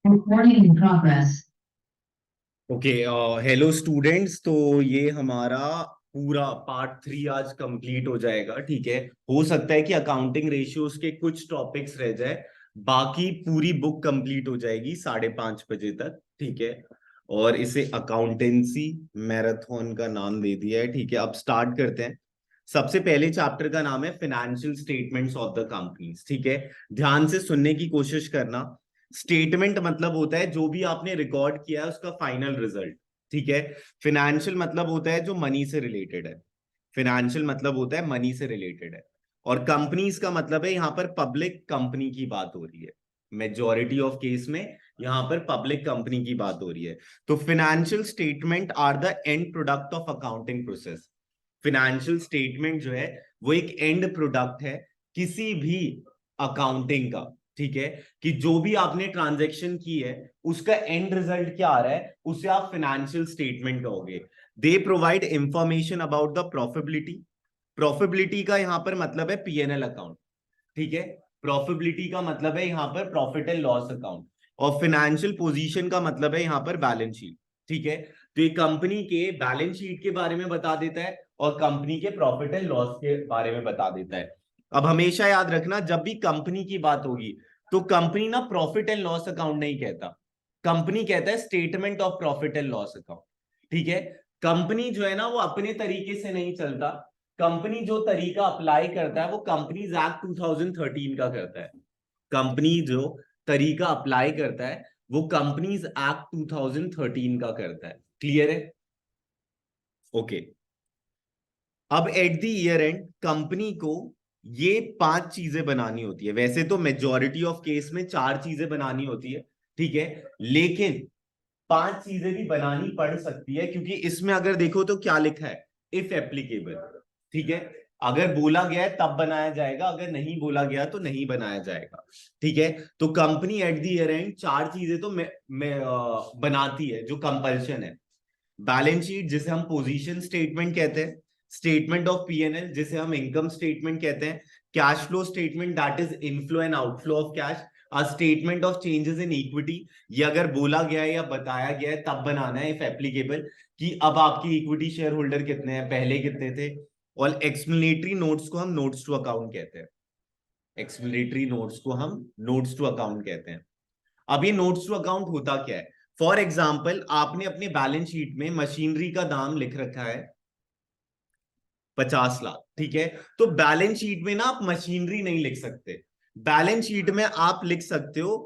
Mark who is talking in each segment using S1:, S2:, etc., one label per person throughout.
S1: Recording in progress.
S2: Okay. Hello students. तो ये हमारा पूरा पार्ट 3 आज कंप्लीट हो जाएगा। ठीक है, हो सकता है कि अकाउंटिंग रेशियोज के कुछ टॉपिक्स रह जाए, बाकी पूरी बुक कंप्लीट हो जाएगी 5:30 बजे तक। ठीक है, और इसे अकाउंटेंसी मैराथन का नाम दे दिया है। ठीक है, अब स्टार्ट करते हैं। सबसे पहले चैप्टर का नाम है financial statements of the companies. ठीक है, ध्यान से सुनने की कोशिश करना। स्टेटमेंट मतलब होता है जो भी आपने रिकॉर्ड किया है उसका फाइनल रिजल्ट। ठीक है, फिनेंशियल मतलब होता है जो मनी से रिलेटेड है। फिनेंशियल मतलब होता है मनी से रिलेटेड है। और कंपनीज का मतलब है यहाँ पर पब्लिक कंपनी की बात हो रही है। मेजॉरिटी ऑफ केस में यहाँ पर पब्लिक कंपनी की बात हो रही है। तो financial statement are the end product of accounting process. Financial statement जो है वो एक एंड प्रोडक्ट है किसी भी अकाउंटिंग का। ठीक है, कि जो भी आपने ट्रांजैक्शन की है उसका एंड रिजल्ट क्या आ रहा है उसे आप फाइनेंशियल स्टेटमेंट कहोगे। They provide information about the profitability. Profitability का यहां पर मतलब है पीएनएल अकाउंट। ठीक है, प्रॉफिबिलिटी का मतलब है यहां पर प्रॉफिट एंड लॉस अकाउंट। और फाइनेंशियल पोजीशन का मतलब है यहां पर बैलेंस शीट। ठीक है, तो ये कंपनी के बैलेंस शीट के बारे में बता देता है और कंपनी के प्रॉफिट एंड लॉस के बारे में बता देता है। अब हमेशा याद रखना, जब भी कंपनी की बात होगी तो कंपनी ना प्रॉफिट एंड लॉस अकाउंट नहीं कहता, कंपनी कहता है statement of profit and loss account. ठीक है, कंपनी जो है ना वो अपने तरीके से नहीं चलता। कंपनी जो तरीका अप्लाई करता है वो कंपनीज एक्ट 2013 का करता है। कंपनी जो तरीका अप्लाई करता है वो कंपनीज एक्ट 2013 का करता है। क्लियर है? ओके। अब at the year and company को ये 5 चीजें बनानी होती है। वैसे तो मेजॉरिटी ऑफ केस में 4 चीजें बनानी होती है। ठीक है, लेकिन 5 चीजें भी बनानी पड़ सकती है, क्योंकि इसमें अगर देखो तो क्या लिखा है, इफ एप्लीकेबल। ठीक है, अगर बोला गया है तब बनाया जाएगा, अगर नहीं बोला गया तो नहीं बनाया जाएगा। ठीक है, तो company at the year and 4 चीजें तो बनाती है जो कंपल्शन है। बैलेंस शीट जिसे हम पोजीशन स्टेटमेंट कहते हैं, स्टेटमेंट ऑफ पीएनएल जिसे हम इनकम स्टेटमेंट कहते हैं, cash flow statement that is inflow and outflow of cash, a statement of changes in equity. ये अगर बोला गया है या बताया गया है तब बनाना है इफ एप्लीकेबल, कि अब आपकी इक्विटी शेयर होल्डर कितने हैं, पहले कितने थे। और एक्सप्लेनेटरी नोट्स को हम नोट्स टू अकाउंट कहते हैं। एक्सप्लेनेटरी नोट्स को हम नोट्स टू अकाउंट कहते हैं। अब ये नोट्स टू अकाउंट होता क्या है? फॉर एग्जाम्पल, आपने अपने बैलेंस शीट में मशीनरी का दाम लिख रखा है 50 लाख। ठीक है, तो बैलेंस शीट में ना आप मशीनरी नहीं लिख सकते। बैलेंस शीट में आप लिख सकते हो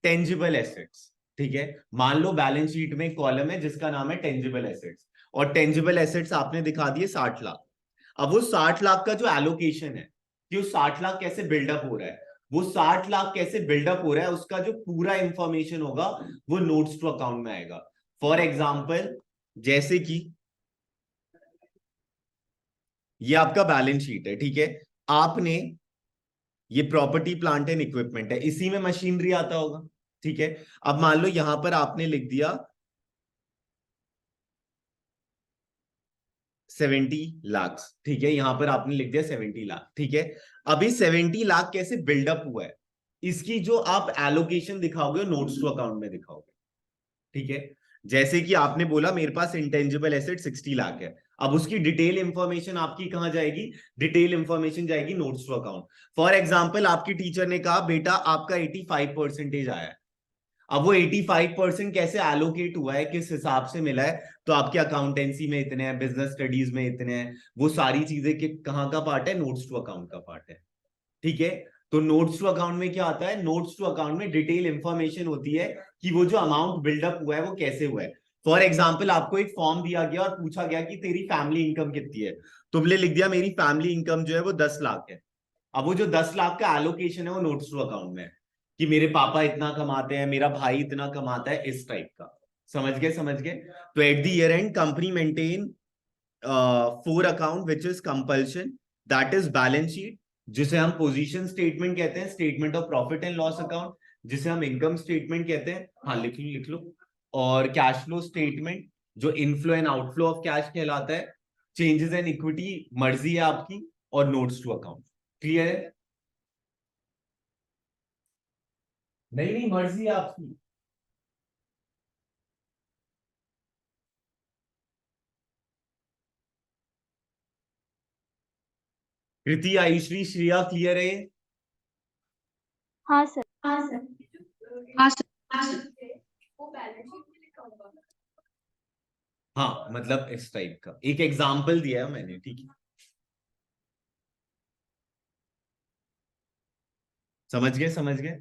S2: टेंजिबल एसेट्स। ठीक है, मान लो बैलेंस शीट में कॉलम है जिसका नाम है टेंजिबल एसेट्स, और टेंजिबल एसेट्स आपने दिखा दिए 60 लाख। अब वो 60 लाख का जो एलोकेशन है कि वो 60 लाख कैसे बिल्डअप हो रहा है, वो 60 लाख कैसे बिल्डअप हो रहा है, उसका जो पूरा इंफॉर्मेशन होगा वो नोट्स टू अकाउंट में आएगा। फॉर एग्जाम्पल, जैसे कि ये आपका बैलेंस शीट है। ठीक है, आपने ये प्रॉपर्टी प्लांट एंड इक्विपमेंट है, इसी में मशीनरी आता होगा। ठीक है, अब मान लो यहां पर आपने लिख दिया 70 लाख। ठीक है, यहां पर आपने लिख दिया 70 लाख। ठीक है, अभी 70 लाख कैसे बिल्डअप हुआ है, इसकी जो आप एलोकेशन दिखाओगे नोट्स टू अकाउंट में दिखाओगे। ठीक है, जैसे कि आपने बोला मेरे पास इंटेंजिबल एसेट 60 लाख है, अब उसकी डिटेल इंफॉर्मेशन आपकी कहां जाएगी? डिटेल इंफॉर्मेशन जाएगी notes to account. For example, आपकी टीचर ने कहा बेटा आपका 85% आया है। अब वो 85% कैसे एलोकेट हुआ है, किस हिसाब से मिला है, तो आपके अकाउंटेंसी में इतने हैं, बिजनेस स्टडीज में इतने हैं, वो सारी चीजें के कहाँ का पार्ट है? नोट्स टू अकाउंट का पार्ट है। ठीक है, तो नोट्स टू अकाउंट में क्या आता है? नोट्स टू अकाउंट में डिटेल इंफॉर्मेशन होती है कि वो जो अमाउंट बिल्डअप हुआ है वो कैसे हुआ है। फॉर एग्जाम्पल, आपको एक फॉर्म दिया गया और पूछा गया कि तेरी फैमिली इनकम कितनी है, तुमने लिख दिया मेरी फैमिली इनकम जो है वो 10 लाख है। अब वो जो 10 लाख का एलोकेशन है वो नोट्स टू अकाउंट में है, कि मेरे पापा इतना कमाते हैं, मेरा भाई इतना कमाता है, इस टाइप का। समझ गए? समझ गए? तो at the year and company maintain 4 account which is compulsion, that is balance sheet जिसे हम पोजीशन स्टेटमेंट कहते हैं, statement of profit and loss account जिसे हम इनकम स्टेटमेंट कहते हैं, हाँ लिख लो लिख लो, और कैश फ्लो स्टेटमेंट जो inflow and outflow of cash कहलाता है, चेंजेस इन इक्विटी मर्जी है आपकी, और नोट्स टू अकाउंट। क्लियर है? नहीं नहीं, मर्जी है आपकी। कृति, आयुश्री, श्रेया, क्लियर है?
S1: हाँ सर।
S3: हाँ सर।
S1: हाँ सर।
S2: हाँ, मतलब इस टाइप का एक एग्जाम्पल दिया है मैंने, ठीक है? समझ गए, समझ गए।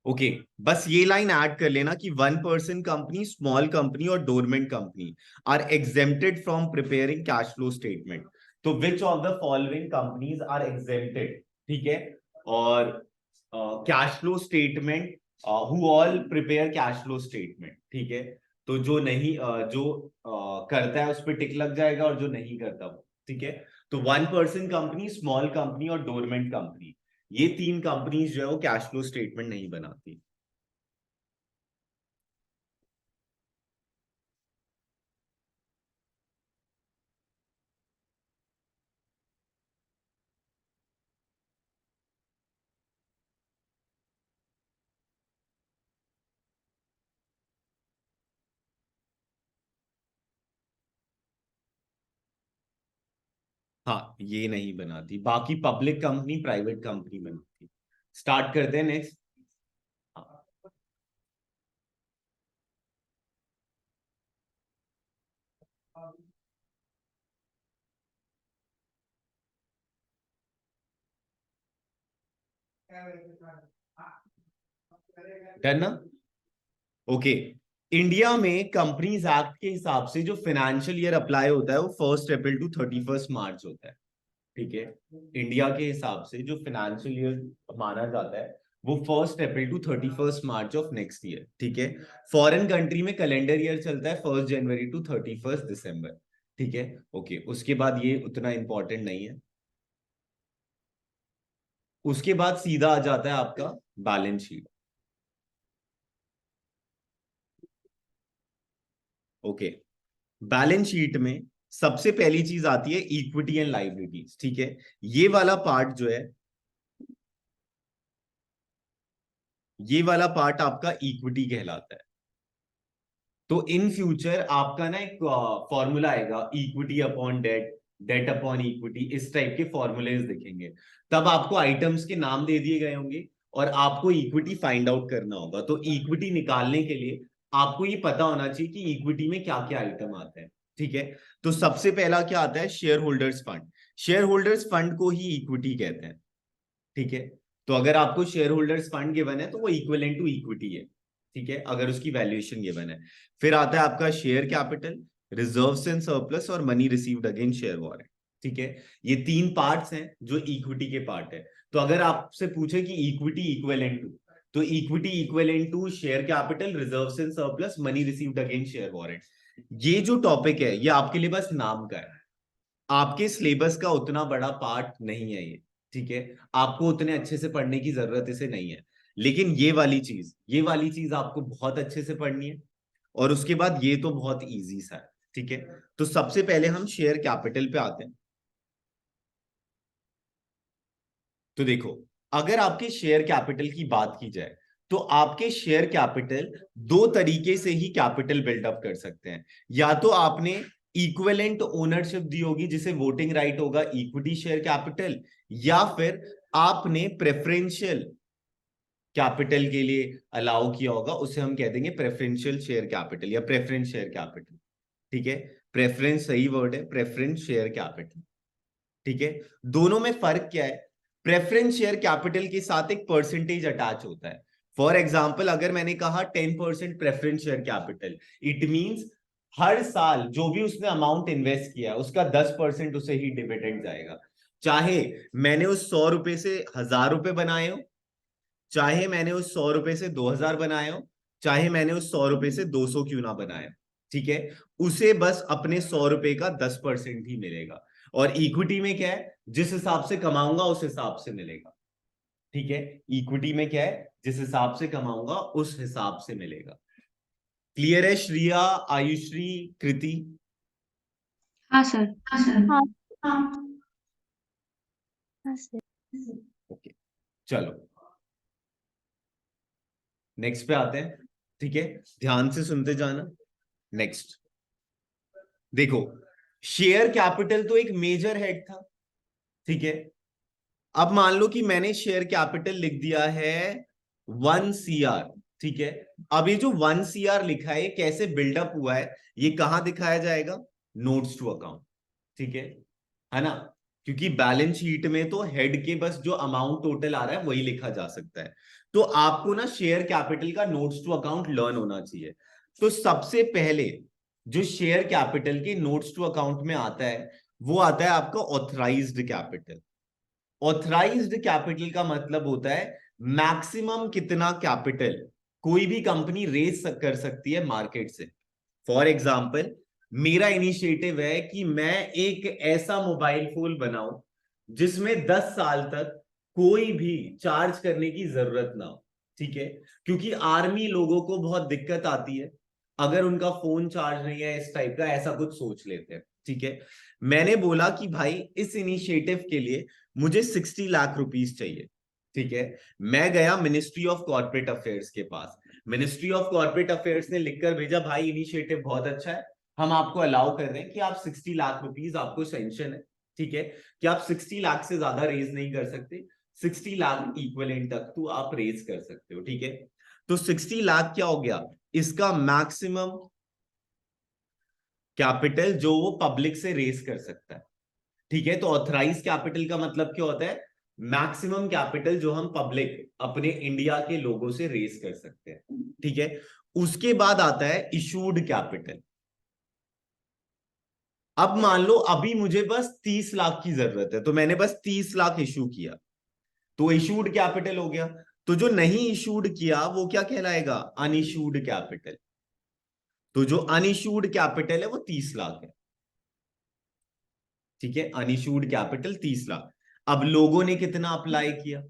S2: ओके, बस ये लाइन ऐड कर लेना कि 1 पर्सन कंपनी, स्मॉल कंपनी और dormant company are exempted from preparing cash flow statement. तो which of the following companies are exempted, ठीक है? और cash flow statement, who all prepare cash flow statement, ठीक है? तो जो नहीं जो करता है उस पर टिक लग जाएगा, और जो नहीं करता वो, ठीक है? तो 1 पर्सन कंपनी, स्मॉल कंपनी और डोरमेंट कंपनी, ये 3 कंपनीज जो है वो कैश फ्लो स्टेटमेंट नहीं बनाती। हाँ, ये नहीं बनाती, बाकी पब्लिक कंपनी, प्राइवेट कंपनी बनाती। स्टार्ट करते हैं नेक्स्ट। डन ना? ओके। इंडिया में कंपनीज एक्ट के हिसाब से जो फाइनेंशियल ईयर अप्लाई होता है वो 1 अप्रैल टू 31 मार्च होता है, ठीक है? इंडिया के हिसाब से जो फाइनेंशियल ईयर माना जाता है वो 1 April to 31 March of next year, ठीक है? फॉरेन कंट्री में कैलेंडर ईयर चलता है 1 जनवरी टू 31 दिसंबर, ठीक है? ओके, उसके बाद ये उतना इंपॉर्टेंट नहीं है। उसके बाद सीधा आ जाता है आपका balance sheet. Okay, balance sheet में सबसे पहली चीज आती है इक्विटी एंड लाइबिलिटीज, ठीक है? ये वाला पार्ट जो है, ये वाला पार्ट आपका इक्विटी कहलाता है। तो इन फ्यूचर आपका ना एक फॉर्मूला आएगा, equity upon debt, debt upon equity, इस टाइप के फॉर्मूलेज दिखेंगे। तब आपको आइटम्स के नाम दे दिए गए होंगे और आपको इक्विटी फाइंड आउट करना होगा। तो इक्विटी निकालने के लिए आपको ये पता होना चाहिए कि इक्विटी में क्या क्या आइटम आते हैं, ठीक है? तो सबसे पहला क्या आता है? Share holders fund. Share holders fund को ही इक्विटी कहते हैं, ठीक है? तो अगर आपको शेयर होल्डर्स फंड गिवन है तो वो इक्विवेलेंट टू इक्विटी है, ठीक है, अगर उसकी वैल्यूएशन गिवन है। फिर आता है आपका share capital, reserves and surplus और money received against share warrant, ठीक है? ये 3 पार्ट्स हैं जो इक्विटी के पार्ट है। तो अगर आपसे पूछे कि इक्विटी इक्विवेलेंट टू, तो equity equivalent to share capital, reserves and surplus, money received against share warrant. ये जो टॉपिक है ये आपके लिए बस नाम का है, आपके सिलेबस का उतना बड़ा पार्ट नहीं है ये, ठीक है? आपको उतने अच्छे से पढ़ने की जरूरत इसे नहीं है। लेकिन ये वाली चीज आपको बहुत अच्छे से पढ़नी है। और उसके बाद ये तो बहुत इजी सा है, ठीक है? तो सबसे पहले हम शेयर कैपिटल पे आते हैं। तो देखो, अगर आपके शेयर कैपिटल की बात की जाए तो आपके शेयर कैपिटल दो तरीके से ही कैपिटल बिल्डअप कर सकते हैं। या तो आपने इक्विवेलेंट ओनरशिप दी होगी जिसे वोटिंग राइट होगा, इक्विटी शेयर कैपिटल, या फिर आपने प्रेफरेंशियल कैपिटल के लिए अलाउ किया होगा, उसे हम कह देंगे प्रेफरेंशियल शेयर कैपिटल या प्रेफरेंस शेयर कैपिटल, ठीक है? प्रेफरेंस सही वर्ड है, प्रेफरेंस शेयर कैपिटल, ठीक है? दोनों में फर्क क्या है? प्रेफरेंस शेयर कैपिटल के साथ एक परसेंटेज अटैच होता है। फॉर एग्जाम्पल, अगर मैंने कहा 10% preference share capital, it means हर साल जो भी उसने अमाउंट इन्वेस्ट किया है उसका 10% उसे ही डिविडेंड जाएगा। चाहे मैंने उस 100 रुपए से 1000 रुपए बनाए हो, चाहे मैंने उस 100 रुपए से 2000 बनाए हो, चाहे मैंने उस 100 रुपए से 200 क्यों ना बनाए, ठीक है? उसे बस अपने 100 रुपए का 10% ही मिलेगा। और इक्विटी में क्या है? जिस हिसाब से कमाऊंगा उस हिसाब से मिलेगा, ठीक है? इक्विटी में क्या है? जिस हिसाब से कमाऊंगा उस हिसाब से मिलेगा। क्लियर है श्रिया, आयुश्री, कृति?
S1: हाँ सर।
S3: हाँ सर।
S1: हाँ।
S3: हाँ।
S1: हाँ सर।
S2: ओके, चलो। नेक्स्ट पे आते हैं, ठीक है, ध्यान से सुनते जाना। नेक्स्ट देखो, शेयर कैपिटल तो एक मेजर हेड था, ठीक है। अब मान लो कि मैंने शेयर कैपिटल लिख दिया है 1 CR, ठीक है। अब ये जो 1 CR लिखा है, ये कैसे बिल्डअप हुआ है, ये कहां दिखाया जाएगा? नोट्स टू अकाउंट, ठीक है ना। क्योंकि बैलेंस शीट में तो हेड के बस जो अमाउंट टोटल आ रहा है वही लिखा जा सकता है। तो आपको ना शेयर कैपिटल का नोट्स टू अकाउंट लर्न होना चाहिए। तो सबसे पहले जो शेयर कैपिटल के नोट्स टू अकाउंट में आता है, वो आता है आपका ऑथराइज्ड कैपिटल। ऑथराइज्ड कैपिटल का मतलब होता है मैक्सिमम कितना कैपिटल कोई भी कंपनी रेज कर सकती है मार्केट से। फॉर एग्जाम्पल, मेरा इनिशिएटिव है कि मैं एक ऐसा मोबाइल फोन बनाऊं जिसमें 10 साल तक कोई भी चार्ज करने की जरूरत ना हो, ठीक है। क्योंकि आर्मी लोगों को बहुत दिक्कत आती है अगर उनका फोन चार्ज नहीं है, इस टाइप का ऐसा कुछ सोच लेते हैं, ठीक है। मैंने बोला कि भाई इस इनिशिएटिव के लिए मुझे 60 लाख रुपीस चाहिए, ठीक है। मैं गया मिनिस्ट्री ऑफ कॉर्पोरेट अफेयर्स के पास। मिनिस्ट्री ऑफ कॉर्पोरेट अफेयर्स ने लिखकर भेजा, भाई इनिशिएटिव बहुत अच्छा है, हम आपको अलाउ कर रहे हैं कि आप 60 लाख रुपीस आपको सेंक्शन है, ठीक है, कि आप 60 लाख से ज्यादा रेज नहीं कर सकते, 60 लाख इक्विवेलेंट तक तो आप रेज कर सकते हो, ठीक है। तो 60 लाख क्या हो गया? इसका मैक्सिमम कैपिटल जो वो पब्लिक से रेज कर सकता है, ठीक है। तो ऑथराइज कैपिटल का मतलब क्या होता है? मैक्सिमम कैपिटल जो हम पब्लिक अपने इंडिया के लोगों से रेज कर सकते हैं, ठीक है। उसके बाद आता है इशूड कैपिटल। अब मान लो अभी मुझे बस 30 लाख की जरूरत है, तो मैंने बस 30 लाख इशू किया, तो इशूड कैपिटल हो गया। तो जो नहीं इशूड किया वो क्या कहलाएगा? Unissued capital. तो जो अनइशूड कैपिटल है वो 30 लाख है, ठीक है। Unissued capital 30 lakh. अब लोगों ने कितना अप्लाई किया,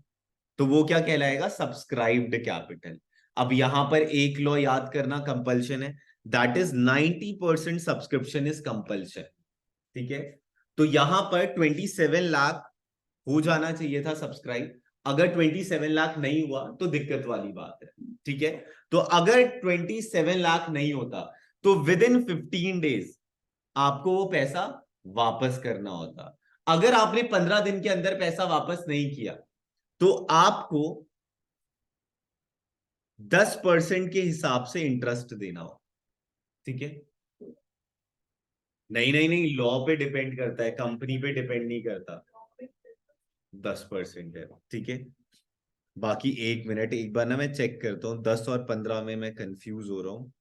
S2: तो वो क्या कहलाएगा? Subscribed capital. अब यहां पर एक लॉ याद करना कंपल्शन है, that is 90% subscription is compulsion, ठीक है। तो यहां पर 27 लाख हो जाना चाहिए था सब्सक्राइब। अगर 27 लाख नहीं हुआ तो दिक्कत वाली बात है, ठीक है। तो अगर 27 लाख नहीं होता तो विद इन 15 डेज आपको वो पैसा वापस करना होता। अगर आपने 15 दिन के अंदर पैसा वापस नहीं किया तो आपको 10% के हिसाब से इंटरेस्ट देना हो, ठीक है। नहीं नहीं नहीं, लॉ पे डिपेंड करता है, कंपनी पे डिपेंड नहीं करता। 10% है, ठीक है। बाकी 1 मिनट, एक बार ना मैं चेक करता हूँ, 10 और 15 में मैं कंफ्यूज हो रहा हूँ।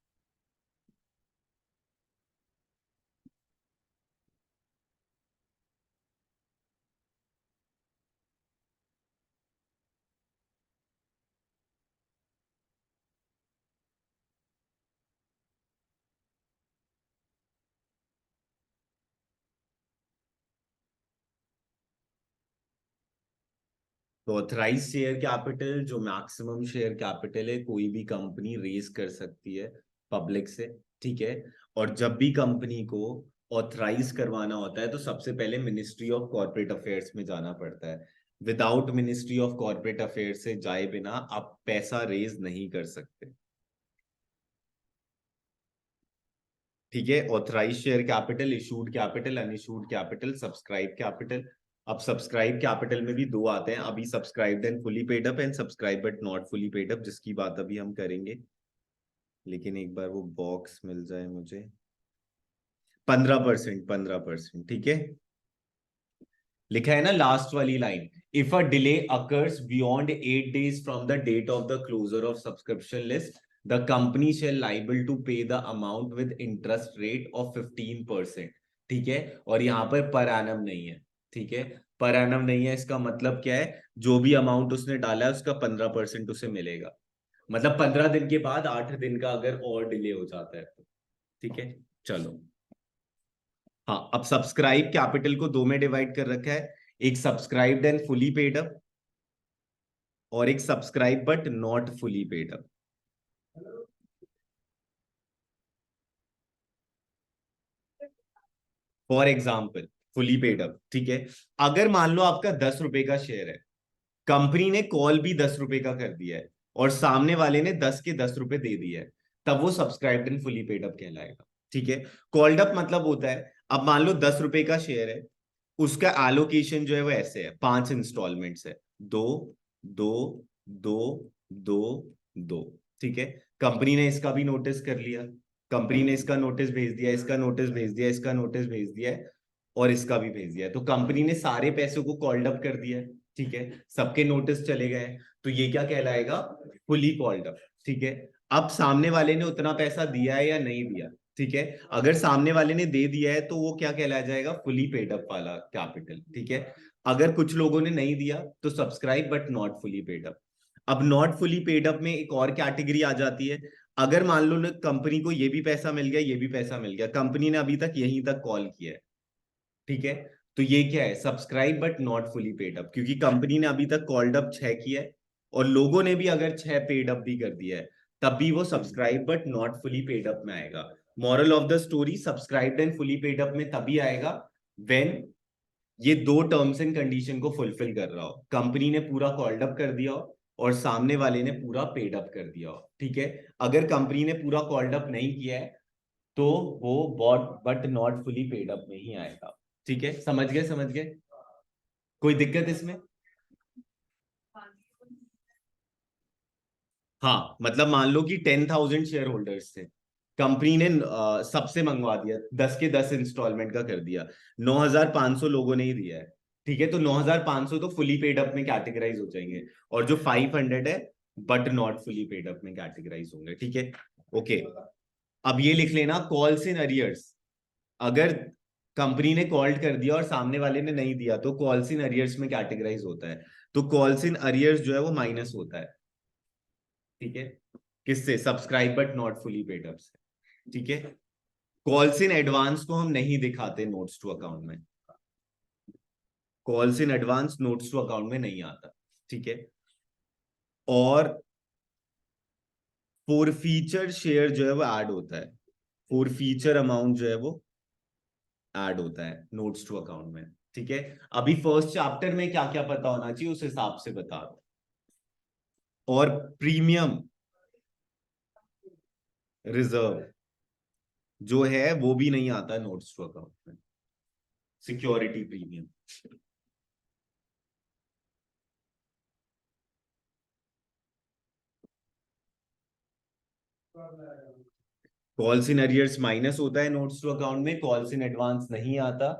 S2: तो ऑथराइज शेयर कैपिटल जो मैक्सिमम शेयर कैपिटल है कोई भी कंपनी रेज कर सकती है पब्लिक से, ठीक है। और जब भी कंपनी को ऑथराइज करवाना होता है तो सबसे पहले मिनिस्ट्री ऑफ कॉर्पोरेट अफेयर्स में जाना पड़ता है। Without ministry of corporate affairs से जाए बिना आप पैसा रेज नहीं कर सकते, ठीक है। Authorise share capital, issued capital, unissued capital, subscribe capital. अब सब्सक्राइब कैपिटल में भी दो आते हैं अभी, subscribed and fully paid up, and subscribe but not fully paid up, जिसकी बात अभी हम करेंगे। लेकिन एक बार वो बॉक्स मिल जाए मुझे। 15%, 15%, ठीक है। लिखा है ना लास्ट वाली line, if a delay occurs beyond 8 days from the date of the closure of subscription list, the company shall liable to pay the amount with interest rate of 15%, ठीक है। और यहाँ पर एनम नहीं है, ठीक है। Per annum नहीं है, इसका मतलब क्या है? जो भी अमाउंट उसने डाला है उसका 15% उसे मिलेगा। मतलब 15 दिन के बाद 8 दिन का अगर और डिले हो जाता है तो, ठीक है। चलो, हाँ, अब सब्सक्राइब कैपिटल को दो में डिवाइड कर रखा है, एक subscribed and fully paid up और एक subscribe but not fully paid up. For example, fully paid up, ठीक है। अगर मान लो आपका 10 रुपए का शेयर है, कंपनी ने कॉल भी 10 रुपए का कर दिया है, और सामने वाले ने 10 के 10 रुपए दे दिए है, तब वो subscribed and fully paid up कहलाएगा। ठीक है, कॉल्ड अप मतलब होता है, अब मान लो 10 रुपए का शेयर है, उसका एलोकेशन जो है वो ऐसे है, 5 इंस्टॉलमेंट्स है, दो, दो, दो, दो, दो। ठीक है, कंपनी ने इसका भी नोटिस कर लिया, कंपनी ने इसका नोटिस भेज दिया, इसका नोटिस भेज दिया, इसका नोटिस भेज दिया है, और इसका भी भेज दिया है। तो कंपनी ने सारे पैसों को कॉल्ड अप कर दिया है। ठीक है, सबके नोटिस चले गए, तो ये क्या कहलाएगा, फुली कॉल्ड अप। ठीक है, अब सामने वाले ने उतना पैसा दिया है या नहीं दिया। ठीक है, अगर सामने वाले ने दे दिया है तो वो क्या कहलाया जाएगा, फुली पेड अप वाला कैपिटल। ठीक है, अगर कुछ लोगों ने नहीं दिया तो subscribe but not fully paid up. अब नॉट फुली पेड अप में एक और कैटेगरी आ जाती है, अगर मान लो कंपनी को ये भी पैसा मिल गया, ये भी पैसा मिल गया, कंपनी ने अभी तक यहीं तक कॉल किया है। ठीक है, तो ये क्या है, subscribe but not fully paid up, क्योंकि कंपनी ने अभी तक कॉल्ड अप 6 किया है, और लोगों ने भी अगर 6 पेड अप भी कर दिया है, तब भी वो subscribe but not fully paid up में आएगा। Moral of the story, subscribed and fully paid up में तभी आएगा व्हेन ये दो टर्म्स एंड कंडीशन को फुलफिल कर रहा हो, कंपनी ने पूरा कॉल्ड अप कर दिया हो और सामने वाले ने पूरा पेड अप कर दिया हो। ठीक है, अगर कंपनी ने पूरा कॉल्ड अप नहीं किया है तो वो bought but not fully paid up में ही आएगा। ठीक है, समझ गए, समझ गए, कोई दिक्कत इसमें। हाँ, मतलब मान लो कि 10,000 शेयर होल्डर्स थे, कंपनी ने सबसे मंगवा दिया, 10 के 10 इंस्टॉलमेंट का कर दिया, 9,500 लोगों ने ही दिया है। ठीक है, तो 9,500 तो फुली पेड अप में कैटेगराइज हो जाएंगे, और जो 500 है but not fully paid up में कैटेगराइज होंगे। ठीक है, ओके, अब ये लिख लेना, कॉल्स इन अरियर्स, अगर कंपनी ने कॉल्ड कर दिया और सामने वाले ने नहीं दिया तो कॉल्स इन अरियर्स में कैटेगराइज होता है। तो कॉल्स इन अरियर्स जो है वो माइनस होता है। ठीक है, किससे, subscribe but not fully paid up से। ठीक है, कॉल्स इन एडवांस को हम नहीं दिखाते नोट्स टू अकाउंट में, calls in advance notes to account में नहीं आता। ठीक है, और फोर फीचर शेयर जो है वो ऐड होता है, फोर फीचर अमाउंट जो है वो ऐड होता है नोट्स टू अकाउंट में। ठीक है, अभी फर्स्ट चैप्टर में क्या क्या पता होना चाहिए उस हिसाब से बता दो। और प्रीमियम रिजर्व जो है वो भी नहीं आता नोट्स टू अकाउंट में, security premium. Calls in arrears minus होता है नोट्स टू अकाउंट में, कॉल्स इन एडवांस नहीं आता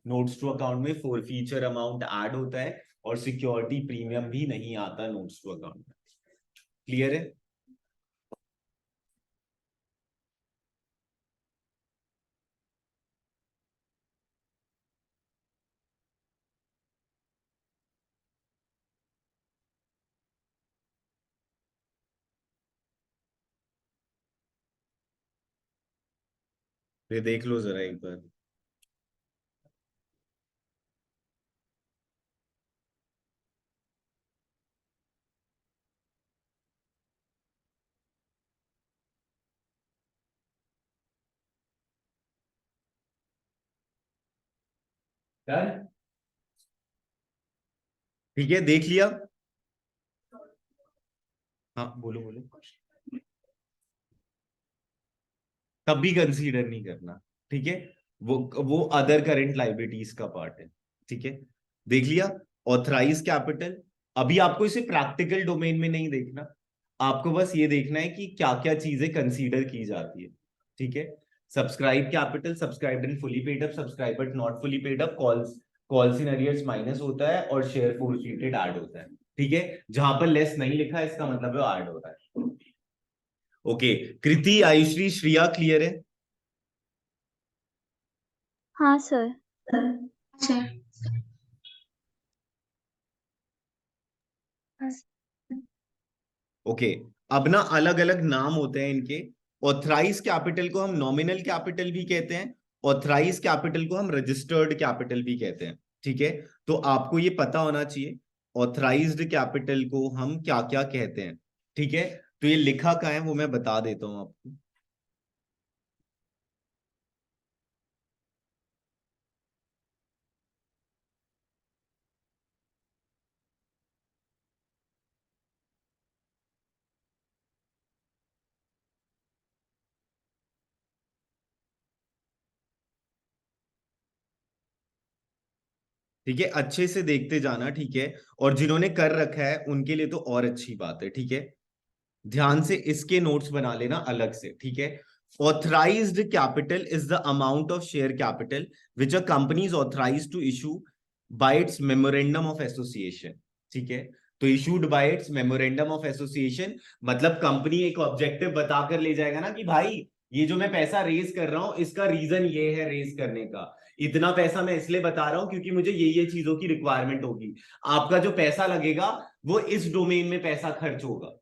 S2: नोट्स टू अकाउंट में, फोर फीचर अमाउंट ऐड होता है, और सिक्योरिटी प्रीमियम भी नहीं आता नोट्स टू अकाउंट में। क्लियर है। ये देख लो जरा एक बार। डन, ठीक है, देख लिया। हाँ, बोलो बोलो। तब भी कंसीडर नहीं करना। ठीक है, वो अदर करेंट लाइबिलिटीज का पार्ट है। ठीक है, देख लिया। ऑथराइज कैपिटल, अभी आपको इसे प्रैक्टिकल डोमेन में नहीं देखना, आपको बस ये देखना है कि क्या क्या चीजें कंसीडर की जाती है। ठीक है, subscribe capital, subscribed and fully paid up, subscribe but not fully paid up, calls calls in arrears minus होता है, और शेयर फोरफीटेड ऐड होता है। ठीक है, जहां पर लेस नहीं लिखा है इसका मतलब है ऐड हो रहा है। ओके, कृति, आयुश्री, श्रिया, क्लियर है।
S1: हाँ सर। सर।
S2: ओके, अब ना अलग अलग नाम होते हैं इनके। ऑथराइज कैपिटल को हम नॉमिनल कैपिटल भी कहते हैं, ऑथराइज कैपिटल को हम रजिस्टर्ड कैपिटल भी कहते हैं। ठीक है, तो आपको ये पता होना चाहिए ऑथराइज्ड कैपिटल को हम क्या क्या कहते हैं। ठीक है, तो ये लिखा का है वो मैं बता देता हूं आपको। ठीक है, अच्छे से देखते जाना, ठीक है। और जिन्होंने कर रखा है उनके लिए तो और अच्छी बात है, ठीक है। ध्यान से इसके नोट्स बना लेना अलग से, ठीक है। Authorised capital is the amount of share capital which a company is authorised to issue by its memorandum of association, ठीक है। तो issued by its memorandum of association मतलब कंपनी एक ऑब्जेक्टिव बताकर ले जाएगा ना कि भाई ये जो मैं पैसा रेज कर रहा हूं इसका रीजन ये है रेज करने का, इतना पैसा मैं इसलिए बता रहा हूं क्योंकि मुझे ये चीजों की रिक्वायरमेंट होगी, आपका जो पैसा लगेगा वो इस डोमेन में पैसा खर्च होगा।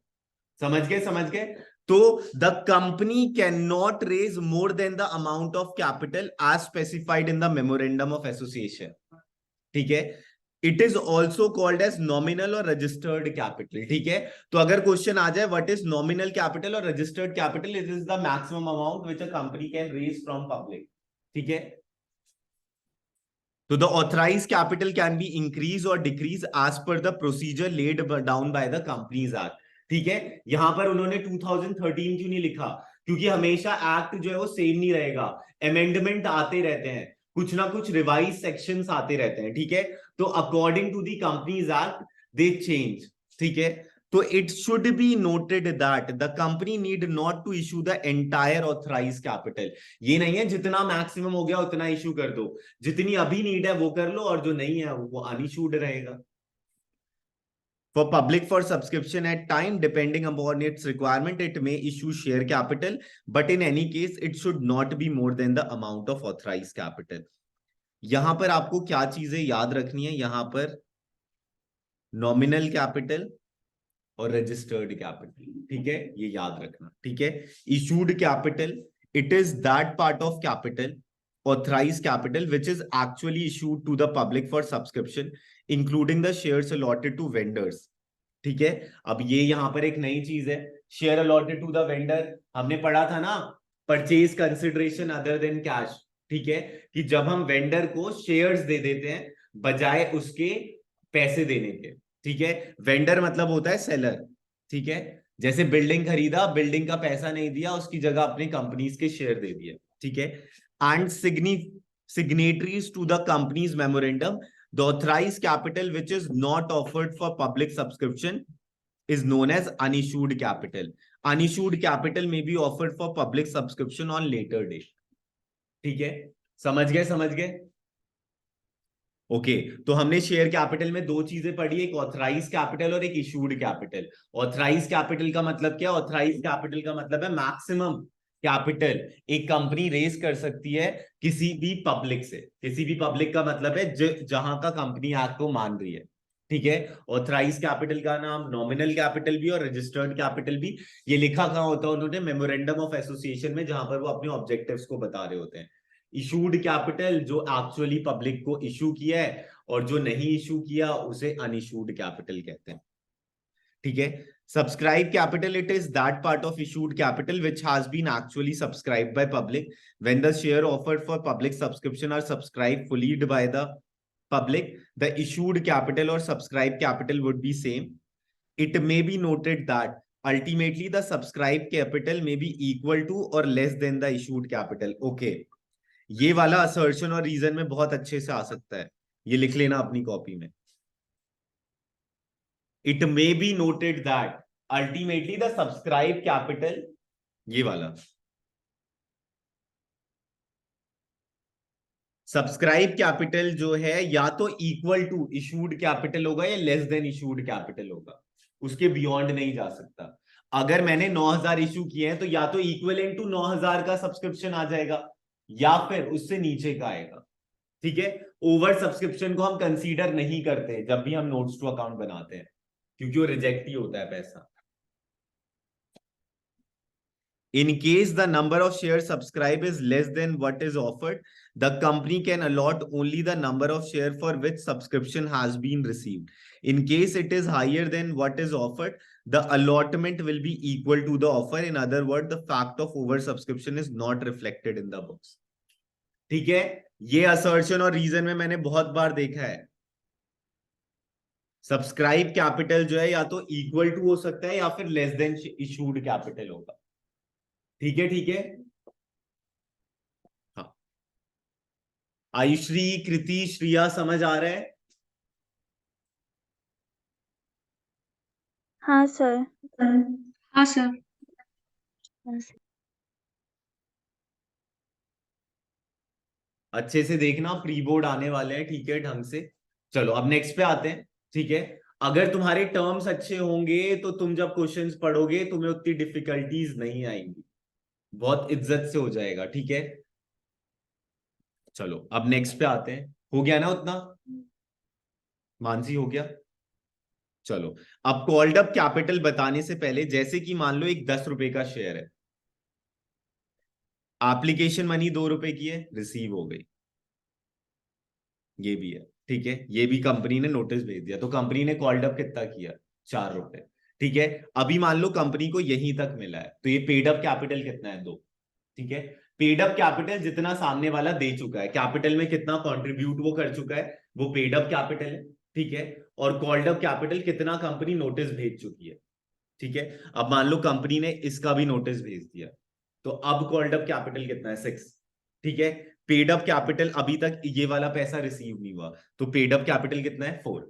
S2: समझ गए, समझ गए। तो the company can not raise more than the amount of capital as specified in the memorandum of association, ठीक है। It is also called as nominal और रजिस्टर्ड कैपिटल, ठीक है। तो अगर क्वेश्चन आ जाए व्हाट इज नॉमिनल कैपिटल और registered capital, it is the maximum amount which a company can raise from public, ठीक है। तो the authorized capital can be increased or decreased as per the procedure laid down by the Companies Act, ठीक है। यहां पर उन्होंने 2013 क्यों नहीं लिखा, क्योंकि हमेशा एक्ट जो है वो सेम नहीं रहेगा, अमेंडमेंट आते रहते हैं, कुछ ना कुछ रिवाइज सेक्शंस आते रहते हैं, ठीक है। तो according to the companies act they change, ठीक है। तो it should be noted that the company need not to issue the entire authorise capital, ये नहीं है जितना मैक्सिमम हो गया उतना इशू कर दो, जितनी अभी नीड है वो कर लो और जो नहीं है वो अनइशूड रहेगा। For public for subscription at time, depending upon its requirement, it may issue share capital, but in any case, it should not be more than the amount of authorized capital. यहां पर आपको क्या चीजें याद रखनी है, यहां पर नॉमिनल कैपिटल और रजिस्टर्ड कैपिटल, ठीक है, ये याद रखना, ठीक है। Issued capital, it is that part of capital authorized capital which is actually issued to the public for subscription including the shares allotted to vendors, ठीक है। अब ये यहां पर एक नई चीज है, share allotted to the vendor, हमने पढ़ा था ना, purchase consideration other than cash, ठीक है। कि जब हम वेंडर को शेयर्स दे देते हैं बजाय उसके पैसे देने के, ठीक है। वेंडर मतलब होता है सेलर, ठीक है। जैसे बिल्डिंग खरीदा, बिल्डिंग का पैसा नहीं दिया, उसकी जगह अपनी कंपनीज के शेयर दे दिए, ठीक है। And signatories to the company's memorandum, the authorized capital which is not offered for public subscription is known as unissued capital. Unissued capital may be offered for public subscription on later date, ठीक है। समझ गए, समझ गए। Okay तो हमने share capital में दो चीजें पढ़ी, एक ऑथराइज कैपिटल और एक इशूड कैपिटल। ऑथराइज कैपिटल का मतलब क्या, ऑथराइज कैपिटल का मतलब है मैक्सिमम कैपिटल एक कंपनी रेज कर सकती है किसी भी पब्लिक से, किसी भी पब्लिक का मतलब है जहां का कंपनी एक्ट को मान रही है, ठीक है। ऑथराइज कैपिटल का नाम नॉमिनल कैपिटल भी और रजिस्टर्ड कैपिटल भी, ये लिखा कहां होता है उन्होंने, मेमोरेंडम ऑफ एसोसिएशन में, जहां पर वो अपने ऑब्जेक्टिव्स को बता रहे होते हैं। इशूड कैपिटल जो एक्चुअली पब्लिक को इशू किया है, और जो नहीं इशू किया उसे अनइशूड कैपिटल कहते हैं, ठीक है। Subscribed capital, it is that part of issued capital which has been actually subscribed by public. When the share offered for public subscription are subscribed fully by the public, the issued capital or subscribed capital would be same. It may be noted that ultimately the subscribed capital may be equal to or less than the issued capital. Okay. ये वाला assertion और reason में बहुत अच्छे से आ सकता है, ये लिख लेना अपनी कॉपी में। It may be noted that ultimately the subscribe capital, ये वाला सब्सक्राइब कैपिटल जो है या तो इक्वल टू इशूड कैपिटल होगा या लेस देन इशूड कैपिटल होगा, उसके बियॉन्ड नहीं जा सकता। अगर मैंने 9,000 इशू किए हैं तो या तो इक्वल टू 9,000 का सब्सक्रिप्शन आ जाएगा या फिर उससे नीचे का आएगा, ठीक है। ओवर सब्सक्रिप्शन को हम कंसीडर नहीं करते जब भी हम नोट्स टू अकाउंट बनाते हैं, क्योंकि वो रिजेक्ट ही होता है पैसा। In case the number of shares subscribed is less than what is offered, the company can allot only the number of shares for which subscription has been received. In case it is higher than what is offered, the allotment will be equal to the offer. In other words, the fact of oversubscription is not reflected in the books. ठीक है, ये assertion और reason में मैंने बहुत बार देखा है। Subscribe capital जो है या तो इक्वल टू हो सकता है या फिर लेस देन इशूड कैपिटल होगा, ठीक है, ठीक है। हाँ, आयुश्री, कृति, श्रिया समझ आ रहा है?
S1: हाँ सर।
S3: हाँ सर।
S1: हाँ सर।
S2: अच्छे से देखना, प्री बोर्ड आने वाले हैं, ठीक है, ढंग से। चलो अब नेक्स्ट पे आते हैं, ठीक है। अगर तुम्हारे टर्म्स अच्छे होंगे तो तुम जब क्वेश्चंस पढ़ोगे तुम्हें उतनी डिफिकल्टीज नहीं आएंगी, बहुत इज्जत से हो जाएगा, ठीक है। चलो अब नेक्स्ट पे आते हैं। हो गया ना उतना? मानसी हो गया? चलो, अब कॉल्ड अप कैपिटल बताने से पहले, जैसे कि मान लो एक 10 रुपए का शेयर है, एप्लीकेशन मनी 2 रुपए की है, रिसीव हो गई, ये भी है, ठीक है। ये भी कंपनी ने नोटिस भेज दिया, तो कंपनी ने कॉल्ड अप कितना किया? 4 रुपए, ठीक है। अभी मान लो कंपनी को यहीं तक मिला है, तो ये पेड अप कैपिटल कितना है? 2, ठीक है। पेड अप कैपिटल जितना सामने वाला दे चुका है, कैपिटल में कितना कंट्रीब्यूट वो कर चुका है, वो पेड अप कैपिटल है, ठीक है। और कॉल्ड अप कैपिटल कितना कंपनी नोटिस भेज चुकी है, ठीक है। अब मान लो कंपनी ने इसका भी नोटिस भेज दिया, तो अब कॉल्ड अप कैपिटल कितना है? 6, ठीक है। पेड अप कैपिटल अभी तक ये वाला पैसा रिसीव नहीं हुआ, तो पेड अप कैपिटल कितना है? 4,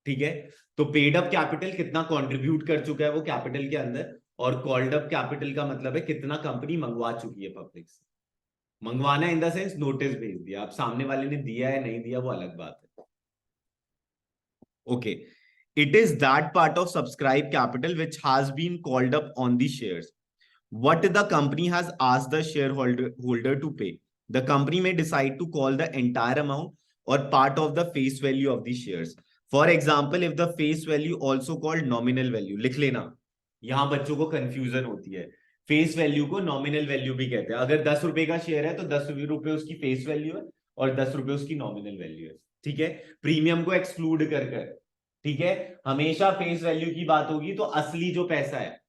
S2: ठीक है। तो पेड अप कैपिटल कितना कंट्रीब्यूट कर चुका है वो कैपिटल के अंदर, और कॉल्ड अप कैपिटल का मतलब है कितना कंपनी मंगवा चुकी है पब्लिक से। मंगवाना इन द सेंस नोटिस भेज दिया, अब सामने वाले ने दिया है नहीं दिया वो अलग बात है। Okay, it is that part of subscribed capital which has been called up on the shares. What the company has asked the shareholder to pay. The company may decide to call the entire amount or part of the face value of the shares. For example, if the face value also called nominal value, लिख लेना, यहां बच्चों को confusion होती है। Face value को nominal value भी कहते हैं। अगर 10 रुपए का शेयर है तो 10 रुपए उसकी फेस वैल्यू है और 10 रुपए उसकी नॉमिनल वैल्यू है, ठीक है। प्रीमियम को एक्सक्लूड कर, ठीक है। हमेशा फेस वैल्यू की बात होगी तो असली जो पैसा है,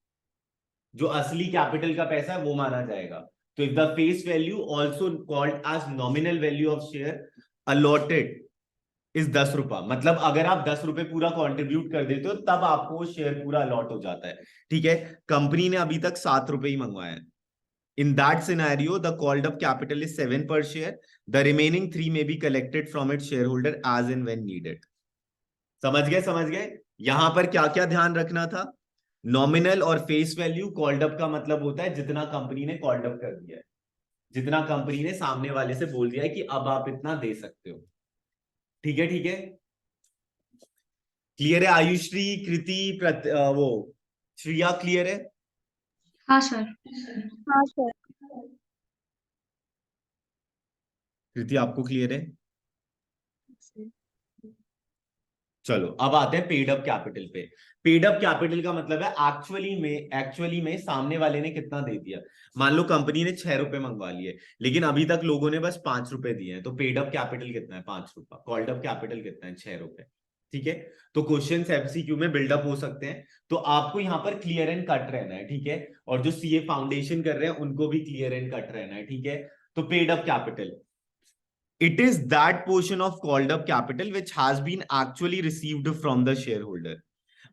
S2: जो असली कैपिटल का पैसा है वो माना जाएगा। तो if the face value also called as nominal value of share allotted is 10 रुपया, मतलब अगर आप 10 रुपए पूरा कंट्रीब्यूट कर देते हो तब आपको वो शेयर पूरा अलॉट हो जाता है, ठीक है। कंपनी ने अभी तक 7 रुपए ही मंगवाए हैं। In that scenario, the called up capital is 7 per share. The remaining 3 may be collected from its shareholder as and when needed. समझ गए? समझ गए? यहां पर क्या क्या ध्यान रखना था? नॉमिनल और फेस वैल्यू, कॉल्ड अप का मतलब होता है जितना कंपनी ने कॉल्ड अप कर दिया है, जितना कंपनी ने सामने वाले से बोल दिया है कि अब आप इतना दे सकते हो, ठीक है, ठीक है। क्लियर है? आयुश्री, कृति, वो श्रिया क्लियर है?
S3: हाँ सर।
S1: हाँ सर।
S2: कृति आपको क्लियर है? चलो अब आते हैं पेड अप कैपिटल पे। पेड अप कैपिटल का मतलब है एक्चुअली में सामने वाले ने कितना दे दिया। मान लो कंपनी ने 6 रुपए मंगवा लिए, लेकिन अभी तक लोगों ने बस 5 रुपए दिए हैं, तो पेड अप कैपिटल कितना है? 5 रुपया। कॉल्ड अप कैपिटल कितना है? 6 रुपए, ठीक है। तो क्वेश्चन एमसीक्यू में बिल्डअप हो सकते हैं, तो आपको यहाँ पर क्लियर एंड कट रहना है, ठीक है। और जो सीए फाउंडेशन कर रहे हैं उनको भी क्लियर एंड कट रहना है, ठीक है। तो paid up capital, it is that portion of called up capital which has been actually received from the shareholder.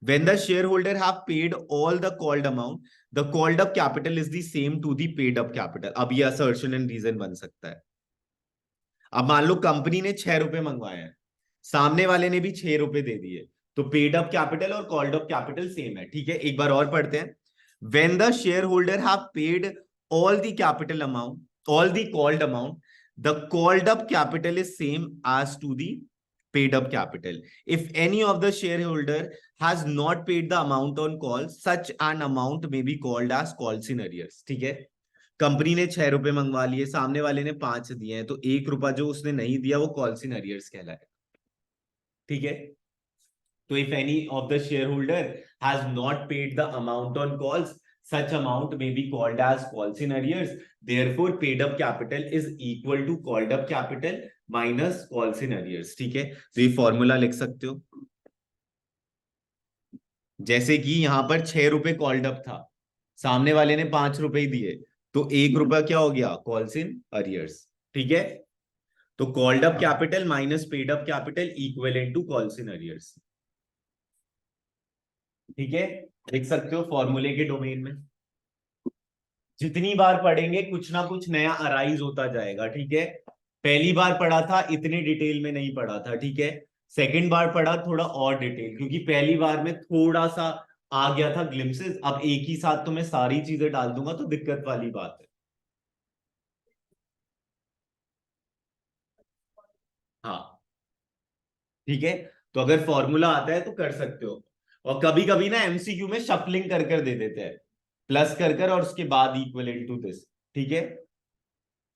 S2: When the shareholder have paid all the called amount, the called up capital is the same to the paid up capital. अब ये assertion and reason बन सकता है। अब मान लो company ने 6 रुपए मंगवाए हैं, सामने वाले ने भी 6 रुपए दे दिए, तो पेड अप कैपिटल और कॉल्ड अप कैपिटल सेम है, ठीक है। एक बार और पढ़ते हैं। When the shareholder have paid all the capital amount, all the called amount, the called up capital is same as to the paid up capital. If any of the shareholder has not paid the amount on call, such an amount may be called as calls in arrears, ठीक है। Company ने 6 रुपए मंगवा लिए, सामने वाले ने 5 दिए हैं, तो 1 रुपया जो उसने नहीं दिया वो कॉल्स इन अरियर्स कहलाए, ठीक है। तो if any of the share holder has not paid the amount on calls, such amount may be called as calls in arrears. Therefore paid up capital is equal to called up capital minus calls in arrears, ठीक है। तो ये formula लिख सकते हो, जैसे कि यहां पर 6 रुपए कॉल्ड अप था, सामने वाले ने 5 रुपए ही दिए, तो 1 रुपया क्या हो गया? कॉल्स इन अरियर्स, ठीक है। तो called up capital minus paid up capital equivalent to calls in arrears, ठीक है। लिख सकते हो फॉर्मूले के डोमेन में। जितनी बार पढ़ेंगे कुछ ना कुछ नया अराइज होता जाएगा, ठीक है। पहली बार पढ़ा था इतने डिटेल में नहीं पढ़ा था, ठीक है। सेकंड बार पढ़ा थोड़ा और डिटेल, क्योंकि पहली बार में थोड़ा सा आ गया था ग्लिम्सेस। अब एक ही साथ तो मैं सारी चीजें डाल दूंगा तो दिक्कत वाली बात है। हाँ ठीक है, तो अगर फॉर्मूला आता है तो कर सकते हो। और कभी कभी ना एमसीक्यू में शफलिंग कर कर दे देते हैं, प्लस कर कर और उसके बाद इक्वल टू दिस, ठीक है।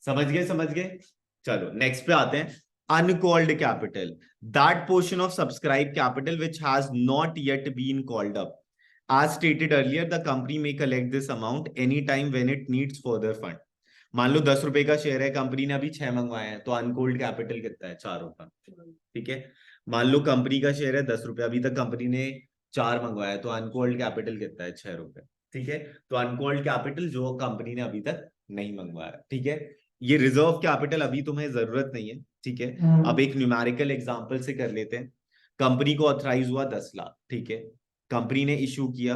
S2: समझ गए समझ गए। चलो नेक्स्ट पे आते हैं। Uncalled capital, that portion of subscribe capital which has not yet been called up as stated earlier the company may collect this amount any time when it needs further fund। मान लो 10 रुपए का share है, company ने अभी 6 मंगवाए हैं, तो अनकोल्ड capital कितना है? 4 रुपए, ठीक है। मान लो कंपनी का शेयर है 10 रुपए, अभी तक कंपनी ने 4 मंगवाया, तो अनकोल्ड कैपिटल कितना है? 6 रुपए, ठीक है। तो अनकोल्ड कैपिटल जो कंपनी ने अभी तक नहीं मंगवाया, ठीक है। ये रिजर्व कैपिटल अभी तुम्हें जरूरत नहीं है, ठीक है। अब एक न्यूमेरिकल एग्जांपल से कर लेते हैं। कंपनी को ऑथराइज हुआ 10 लाख, ठीक है। कंपनी ने इशू किया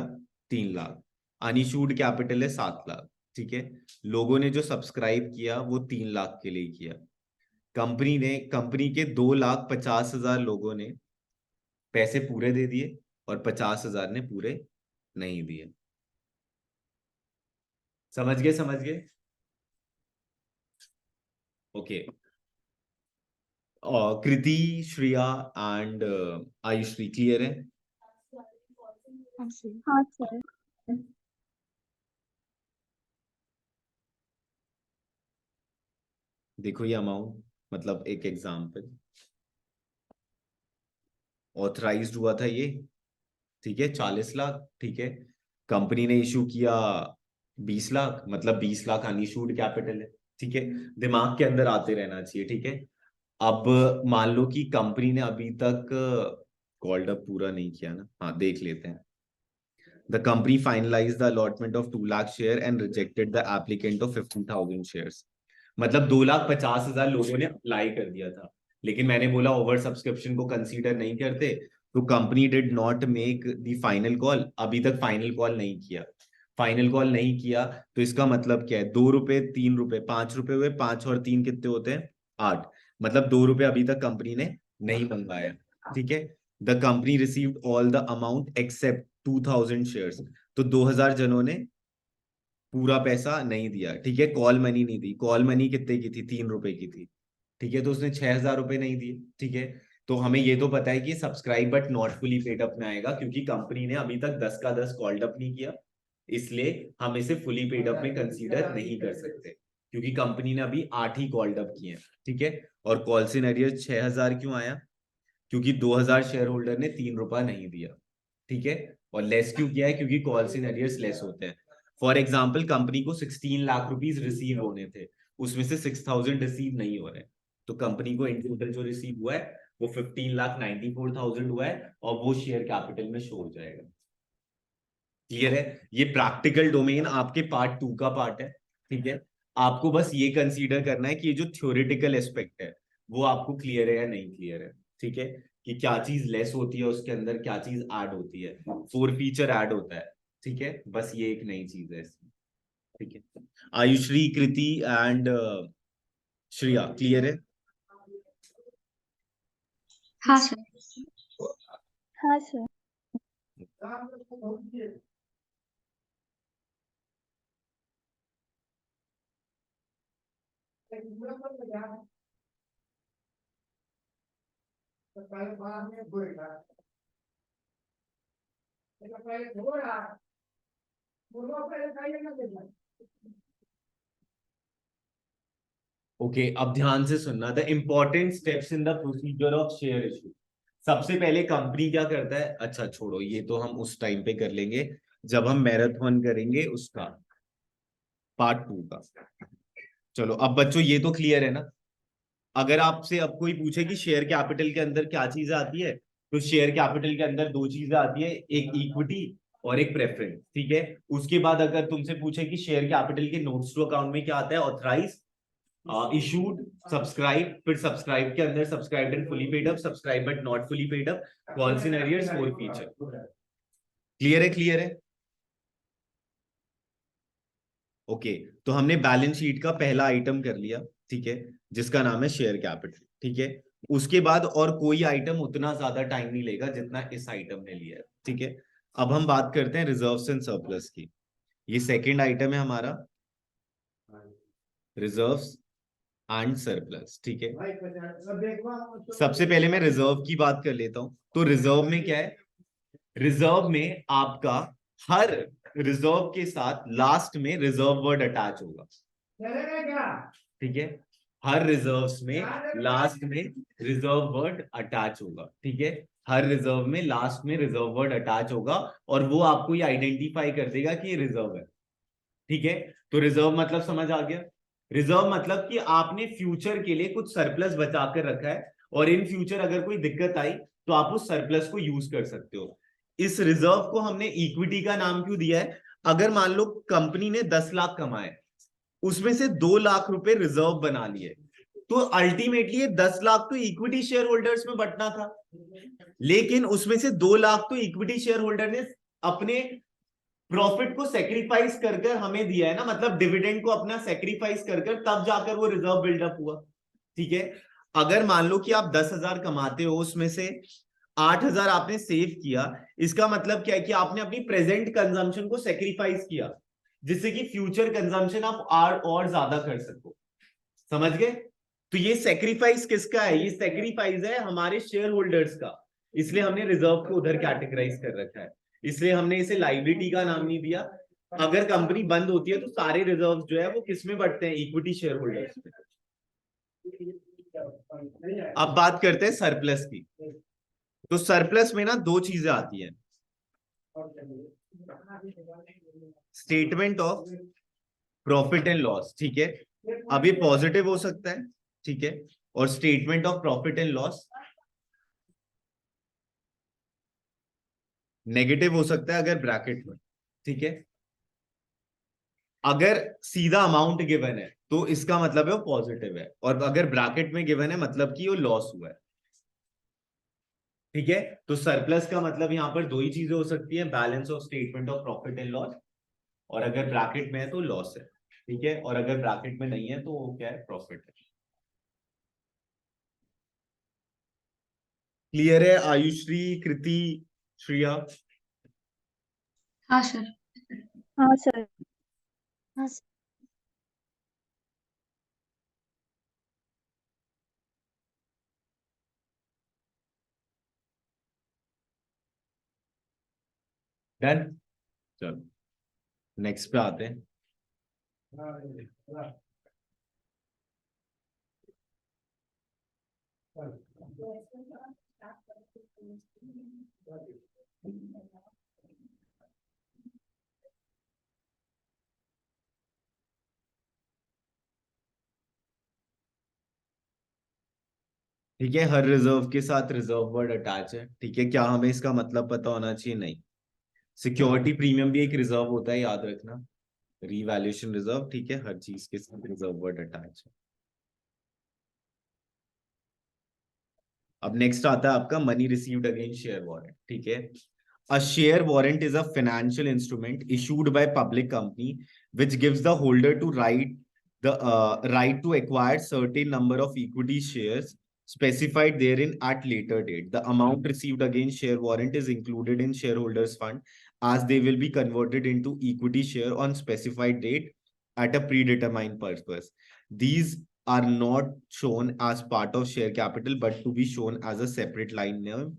S2: 3 लाख, अनइशूड कैपिटल है 7 लाख, ठीक है। लोगों ने जो सब्सक्राइब किया वो 3 लाख के लिए किया। कंपनी के 2,50,000 लोगों ने पैसे पूरे दे दिए और 50,000 ने पूरे नहीं दिए। समझ गए समझ गए। Okay. Kriti, Shreya and Ayushree clear है?
S1: हाँ सर। हाँ सर।
S2: देखो ये अमाउंट, मतलब एक एग्जांपल, ऑथराइज्ड हुआ था ये, ठीक है, 40 लाख, ठीक है। कंपनी ने इशू किया 20 लाख, मतलब 20 लाख अनइशूड कैपिटल है, ठीक है। दिमाग के अंदर आते रहना चाहिए, ठीक है। अब मान लो कि कंपनी ने अभी तक कॉल्ड अप पूरा नहीं किया ना, हाँ देख लेते हैं। The company finalized the allotment of 2 lakh share and rejected the applicant of 50,000 shares। मतलब 2,50,000 लोगों ने अप्लाई कर दिया था, लेकिन मैंने बोला ओवर सब्सक्रिप्शन को कंसीडर नहीं करते, तो company did not make the final call, अभी तक फाइनल कॉल नहीं किया। फाइनल कॉल नहीं किया तो इसका मतलब क्या है? 2 रुपए, 3 रुपए, 5 रुपए हुए, 5 और 3 कितने होते हैं? 8। मतलब 2 रुपए अभी तक कंपनी ने नहीं मंगवाया, ठीक है। The company received all the amount except 2,000 shares, तो 2,000 जनों ने पूरा पैसा नहीं दिया, ठीक है। कॉल मनी नहीं दी, कॉल मनी कितने की थी? 3 रुपए की थी, ठीक है। तो उसने 6,000 रुपए नहीं दिए, ठीक है। तो हमें ये तो पता है कि subscribe but not fully paid up में आएगा, क्योंकि कंपनी ने अभी तक 10 का 10 कॉल्ड अप नहीं किया, इसलिए हम इसे फुली पेड अप में कंसीडर नहीं कर सकते, क्योंकि कंपनी ने अभी 8 ही कॉल्ड अप किए हैं, ठीक है। और कॉल इन एरियर 6,000 क्यों आया? क्योंकि 2,000 शेयर होल्डर ने 3 रुपया नहीं दिया, ठीक है। और लेस क्यों किया है? क्योंकि कॉल्स इन एरियर्स लेस होते हैं। फॉर एग्जाम्पल कंपनी को 16 लाख रुपीज रिसीव होने थे, उसमें से 6,000 रिसीव नहीं हो रहे, तो कंपनी को इन टोटल जो रिसीव हुआ है वो 15,94,000 हुआ है, और वो शेयर कैपिटल में शो हो जाएगा। क्लियर है? ये प्रैक्टिकल डोमेन आपके पार्ट 2 का पार्ट है, ठीक है। आपको बस ये कंसीडर करना है कि ये जो थ्योरेटिकल एस्पेक्ट है वो आपको क्लियर है या नहीं क्लियर है, ठीक है। कि क्या चीज लेस होती है उसके अंदर, क्या चीज ऐड होती है, फोर फीचर ऐड होता है, ठीक है। बस ये एक नई चीज है इसमें, ठीक है। आयुश्री, कृति एंड श्रेया क्लियर है?
S3: हाँ सर।
S1: हाँ सर।
S2: ओके अब ध्यान से सुनना, the important steps in the procedure of share issue. सबसे पहले कंपनी क्या करता है? अच्छा छोड़ो, ये तो हम उस टाइम पे कर लेंगे जब हम मैराथन करेंगे उसका, पार्ट 2 का। चलो अब बच्चों ये तो क्लियर है ना। अगर आपसे अब कोई पूछे कि शेयर कैपिटल के अंदर क्या चीजें आती है, तो शेयर कैपिटल के अंदर 2 चीजें आती है, एक इक्विटी और एक प्रेफरेंस, ठीक है। उसके बाद अगर तुमसे पूछे कि शेयर कैपिटल के नोट्स टू अकाउंट में क्या आता है? ऑथराइज, इशूड, सब्सक्राइब, फिर सब्सक्राइब के अंदर subscribe and fully paid up, subscribe but not fully paid up, calls in arrears, four feature. Clear है? क्लियर है? ओके तो हमने बैलेंस शीट का पहला आइटम कर लिया, ठीक है, जिसका नाम है शेयर कैपिटल। ठीक है, उसके बाद और कोई आइटम उतना ज्यादा टाइम नहीं लेगा जितना इस आइटम ने लिया है। ठीक है, अब हम बात करते हैं रिजर्व्स एंड सरप्लस की। ये सेकंड आइटम है हमारा, रिजर्व्स एंड सरप्लस। ठीक है, सबसे पहले मैं रिजर्व की बात कर लेता हूं। तो रिजर्व में क्या है, रिजर्व में आपका हर रिजर्व के साथ लास्ट में रिजर्व वर्ड अटैच होगा। ठीक है, हर रिजर्व्स में लास्ट में रिजर्व वर्ड अटैच होगा। ठीक है, हर रिजर्व में लास्ट में रिजर्व वर्ड अटैच होगा और वो आपको ये आइडेंटिफाई कर देगा कि ये रिजर्व है। ठीक है, तो रिजर्व मतलब समझ आ गया। रिजर्व मतलब कि आपने फ्यूचर के लिए कुछ सरप्लस बचा कर रखा है और इन फ्यूचर अगर कोई दिक्कत आई तो आप उस सरप्लस को यूज कर सकते हो। इस रिजर्व को हमने इक्विटी का नाम क्यों दिया है, अगर मान लो कंपनी ने 10 लाख कमाए, उसमें से 2 लाख रुपए रिजर्व बना लिए, तो अल्टीमेटली ये 10 लाख तो इक्विटी शेयर होल्डर्स में बंटना था, लेकिन उसमें से 2 लाख तो इक्विटी शेयर होल्डर ने अपने प्रॉफिट को सेक्रीफाइस कर कर हमें दिया है ना, मतलब डिविडेंड को अपना सेक्रीफाइस कर कर तब जाकर वो रिजर्व बिल्डअप हुआ। ठीक है, अगर मान लो कि आप 10,000 कमाते हो, उसमें से 8,000 आपने सेव किया, इसका मतलब क्या है कि आपने अपनी प्रेजेंट कंजम्पशन को सेक्रीफाइस किया जिससे कि फ्यूचर कंजम्पशन आप और ज्यादा कर सको। समझ गए? तो ये सेक्रीफाइस किसका है, ये सेक्रीफाइस है हमारे शेयर होल्डर्स का, इसलिए हमने रिजर्व को उधर कैटेगराइज कर रखा है, इसलिए हमने इसे लाइबिलिटी का नाम नहीं दिया। अगर कंपनी बंद होती है तो सारे रिजर्व जो है वो किसमें बढ़ते हैं, इक्विटी शेयर होल्डर्स में। अब बात करते हैं सरप्लस की। तो सरप्लस में ना दो चीजें आती हैं, statement of profit and loss. ठीक है, अब ये पॉजिटिव हो सकता है, ठीक है, और statement of profit and loss negative हो सकता है अगर ब्रैकेट में। ठीक है, अगर सीधा अमाउंट गिवन है तो इसका मतलब है वो पॉजिटिव है, और अगर ब्रैकेट में गिवन है मतलब कि वो लॉस हुआ है। ठीक है, तो सरप्लस का मतलब यहां पर दो ही चीजें हो सकती है, balance of statement of profit and loss, और अगर ब्रैकेट में है तो लॉस है। ठीक है, और अगर ब्रैकेट में नहीं है तो वो क्या है, प्रॉफिट है। क्लियर है आयुश्री, कृति, श्रिया?
S3: हाँ सर।
S1: हाँ सर। हाँ सर।
S2: डन, चलो नेक्स्ट पे आते हैं। ठीक है, हर रिजर्व के साथ रिजर्व वर्ड अटैच है। ठीक है, क्या हमें इसका मतलब पता होना चाहिए? नहीं। सिक्योरिटी प्रीमियम भी एक रिजर्व होता है, याद रखना, रीवैल्यूएशन रिजर्व। ठीक है, हर चीज के साथ रिजर्व वर्ड अटैच है। अब नेक्स्ट आता है आपका money received against share warrant. ठीक है, a share warrant is a financial instrument issued by public company which gives the holder to right to acquire certain number of equity shares specified therein at later date. The amount received against share warrant is included in shareholders fund as they will be converted into equity share on specified date at a predetermined purpose. These are not shown as part of share capital but to be shown as a separate line item.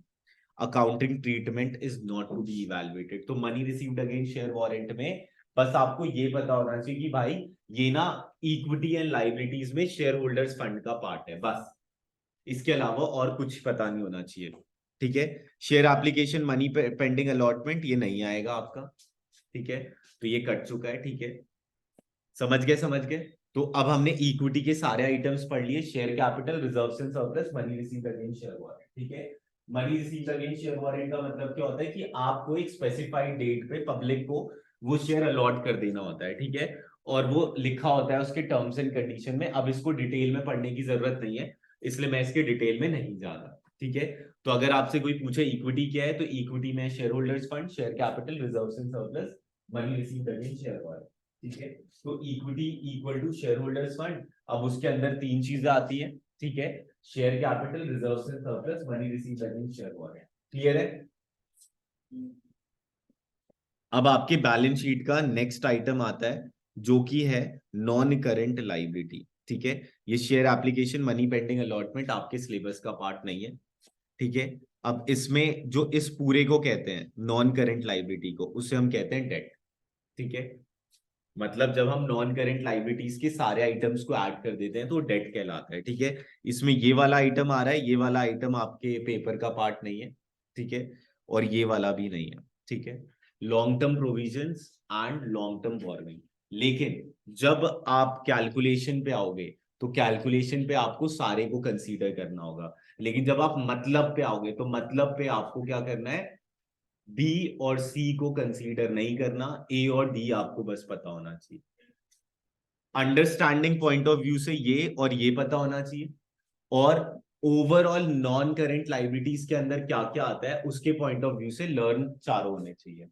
S2: Accounting treatment is not to be evaluated. तो money received against share warrant में बस आपको ये पता होना चाहिए कि भाई ये ना इक्विटी एंड लाइबिलिटीज में शेयर होल्डर्स फंड का पार्ट है, बस इसके अलावा और कुछ पता नहीं होना चाहिए। ठीक है, share application money pending allotment ये नहीं आएगा आपका। ठीक है, तो ये कट चुका है। ठीक है, समझ गए, समझ गए। तो अब हमने इक्विटी के सारे आइटम्स पढ़ लिए, share capital, reserves and surplus, money received against share warrant. ठीक है, money received against share warrant का मतलब क्या होता है कि आपको एक स्पेसिफाइड डेट पे पब्लिक को वो शेयर अलॉट कर देना होता है। ठीक है, और वो लिखा होता है उसके टर्म्स एंड कंडीशन में। अब इसको डिटेल में पढ़ने की जरूरत नहीं है, इसलिए मैं इसके डिटेल में नहीं जा रहा। ठीक है, तो अगर आपसे कोई पूछे इक्विटी क्या है, तो इक्विटी में share holders fund, share capital, reserves and surplus, money received against share warrant. ठीक है। तो equity equal to share holders fund, अब उसके अंदर तीन चीजें आती हैं, ठीक है, share capital, reserves and surplus, money received against share warrant. Clear है? अब आपके बैलेंस शीट का नेक्स्ट आइटम आता है जो कि है नॉन करेंट लाइबिलिटी। ठीक है, ये share application, money pending allotment आपके सिलेबस का पार्ट नहीं है। ठीक है, अब इसमें जो इस पूरे को कहते हैं नॉन करेंट लाइबिलिटी को, उसे हम कहते हैं डेट। ठीक है, मतलब जब हम नॉन करेंट लाइबिलिटीज के सारे आइटम्स को ऐड कर देते हैं तो डेट कहलाता है। ठीक है, इसमें ये वाला आइटम आ रहा है, ये वाला आइटम आपके पेपर का पार्ट नहीं है। ठीक है, और ये वाला भी नहीं है। ठीक है, long term provisions and long term borrowing. लेकिन जब आप कैलकुलेशन पे आओगे तो कैलकुलेशन पे आपको सारे को कंसीडर करना होगा, लेकिन जब आप मतलब पे आओगे तो मतलब पे आपको क्या करना है, बी और सी को कंसीडर नहीं करना, ए और डी आपको बस पता होना चाहिए। अंडरस्टैंडिंग पॉइंट ऑफ व्यू से ये और ये पता होना चाहिए, और ओवरऑल नॉन करेंट लाइबिलिटीज के अंदर क्या क्या आता है उसके पॉइंट ऑफ व्यू से लर्न चारों होने चाहिए।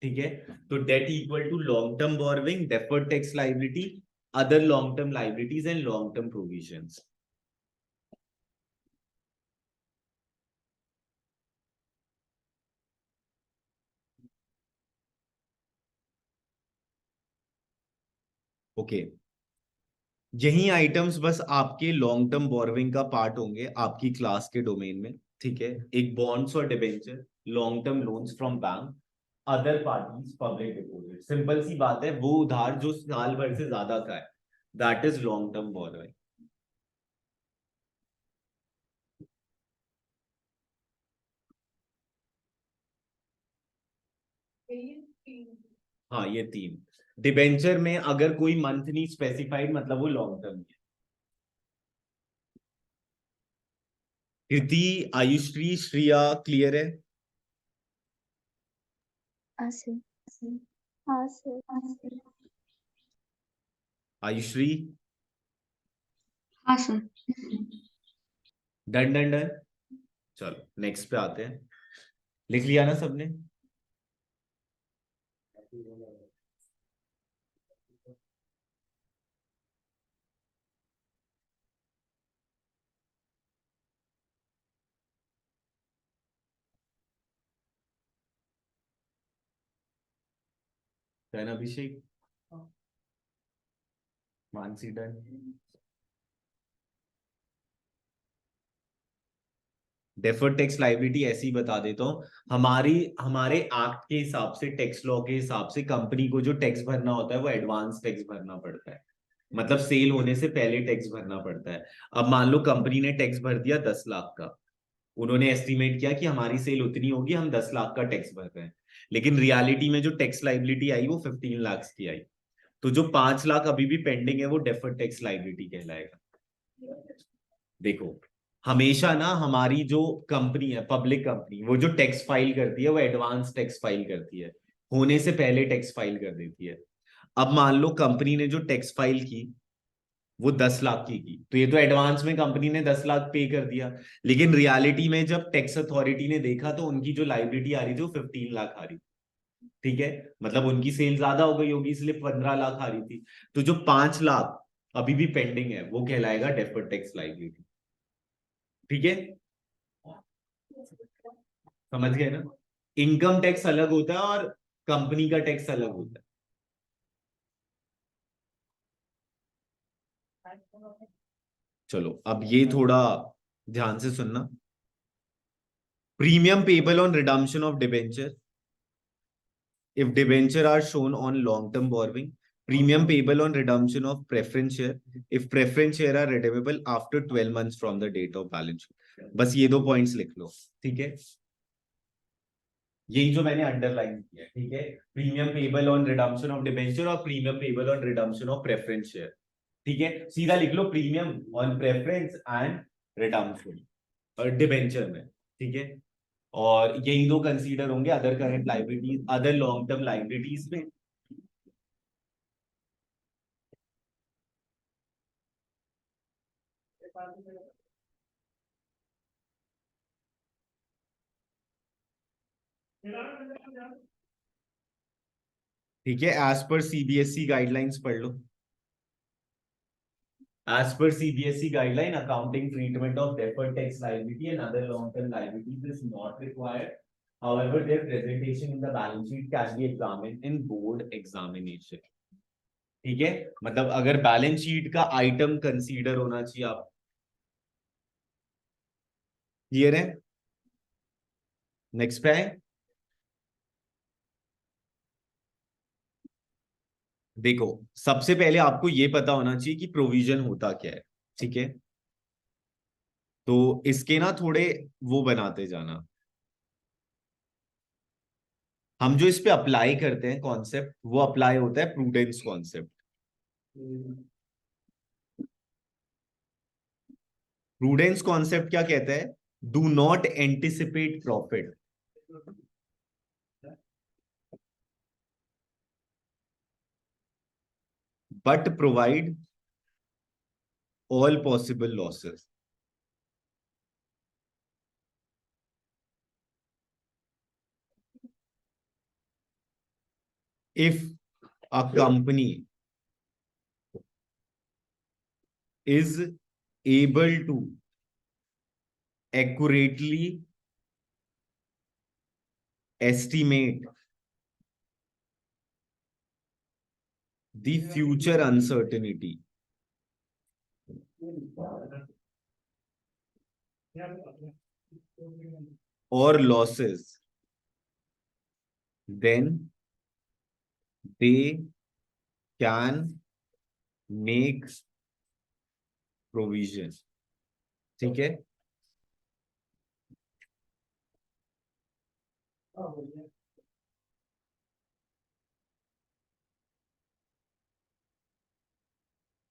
S2: ठीक है, तो debt equal to long term borrowing, deferred tax liability, other long term liabilities and long term provisions. Okay, यही आइटम्स बस आपके लॉन्ग टर्म बोरोइंग का पार्ट होंगे आपकी क्लास के डोमेन में। ठीक है, एक बॉन्ड्स और debenture, long term loans from bank, other parties, public deposit. Simple सी बात है, वो उधार जो साल भर से ज्यादा का है, that is long term borrowing. हाँ, ये तीन। डिबेंचर में अगर कोई मंथ नहीं स्पेसिफाइड मतलब वो लॉन्ग टर्म है। कृति, आयुश्री, श्रिया क्लियर है?
S1: हाँ सर। हाँ सर।
S2: आयुश्री,
S3: हाँ सर।
S2: Done done done. चलो नेक्स्ट पे आते हैं। लिख लिया ना सबने? Done Abhishek, Mansi done. Deferred tax liability ऐसे ही बता देता हूँ, हमारे एक्ट के हिसाब से, टैक्स लॉ के हिसाब से कंपनी को जो टैक्स भरना होता है वो एडवांस टैक्स भरना पड़ता है, मतलब सेल होने से पहले टैक्स भरना पड़ता है। अब मान लो कंपनी ने टैक्स भर दिया 10 लाख का, उन्होंने एस्टिमेट किया कि हमारी सेल उतनी होगी, हम 10 लाख का टैक्स भर रहे हैं, लेकिन रियलिटी में जो टैक्स लाइबिलिटी आई वो 15 लाख की आई, तो जो 5 लाख अभी भी पेंडिंग है वो डेफर्ड टैक्स लाइबिलिटी कहलाएगा। देखो, हमेशा ना हमारी जो कंपनी है, पब्लिक कंपनी, वो जो टैक्स फाइल करती है वो एडवांस टैक्स फाइल करती है, होने से पहले टैक्स फाइल कर देती है। अब मान लो कंपनी ने जो टैक्स फाइल की वो 10 लाख की, तो ये तो एडवांस में कंपनी ने 10 लाख पे कर दिया, लेकिन रियलिटी में जब टैक्स अथॉरिटी ने देखा तो उनकी जो लाइबिलिटी आ रही थी वो 15 लाख आ रही। ठीक है, मतलब उनकी सेल ज्यादा हो गई होगी इसलिए 15 लाख आ रही थी, तो जो 5 लाख अभी भी पेंडिंग है वो कहलाएगा डेफर्ड टैक्स लाइबिलिटी। ठीक है, समझ गए ना? इनकम टैक्स अलग होता है और कंपनी का टैक्स अलग होता है। चलो अब ये थोड़ा ध्यान से सुनना। Premium payable on redemption of debenture, if debenture are shown on long term borrowing, premium payable on redemption of preference share if preference share are redeemable after 12 months from the date of balance sheet। बस ये दो points लिख लो। ठीक है, यही जो मैंने underline किया। ठीक है, premium payable on redemption of debenture और premium payable on redemption of preference share. ठीक है, सीधा लिख लो premium on preference and redemption और डिबेंचर में। ठीक है, और यही दो कंसीडर होंगे other current liabilities, other long term liabilities में। ठीक है, एज पर सीबीएसई गाइडलाइंस पढ़ लो। As per CBSE guideline, accounting treatment of deferred tax liability and other long-term liabilities is not required. However, their presentation in the balance sheet can be examined in board examination. ठीक है, मतलब अगर balance sheet का item consider होना चाहिए आप, clear है? Next पे है, देखो सबसे पहले आपको ये पता होना चाहिए कि प्रोविजन होता क्या है। ठीक है, तो इसके ना थोड़े वो बनाते जाना। हम जो इस पे अप्लाई करते हैं कॉन्सेप्ट, वो अप्लाई होता है प्रूडेंस कॉन्सेप्ट। प्रूडेंस कॉन्सेप्ट क्या कहता है? Do not anticipate profit, but provide all possible losses. If a company is able to accurately estimate the future uncertainty or losses, then they can make provision। ठीक है,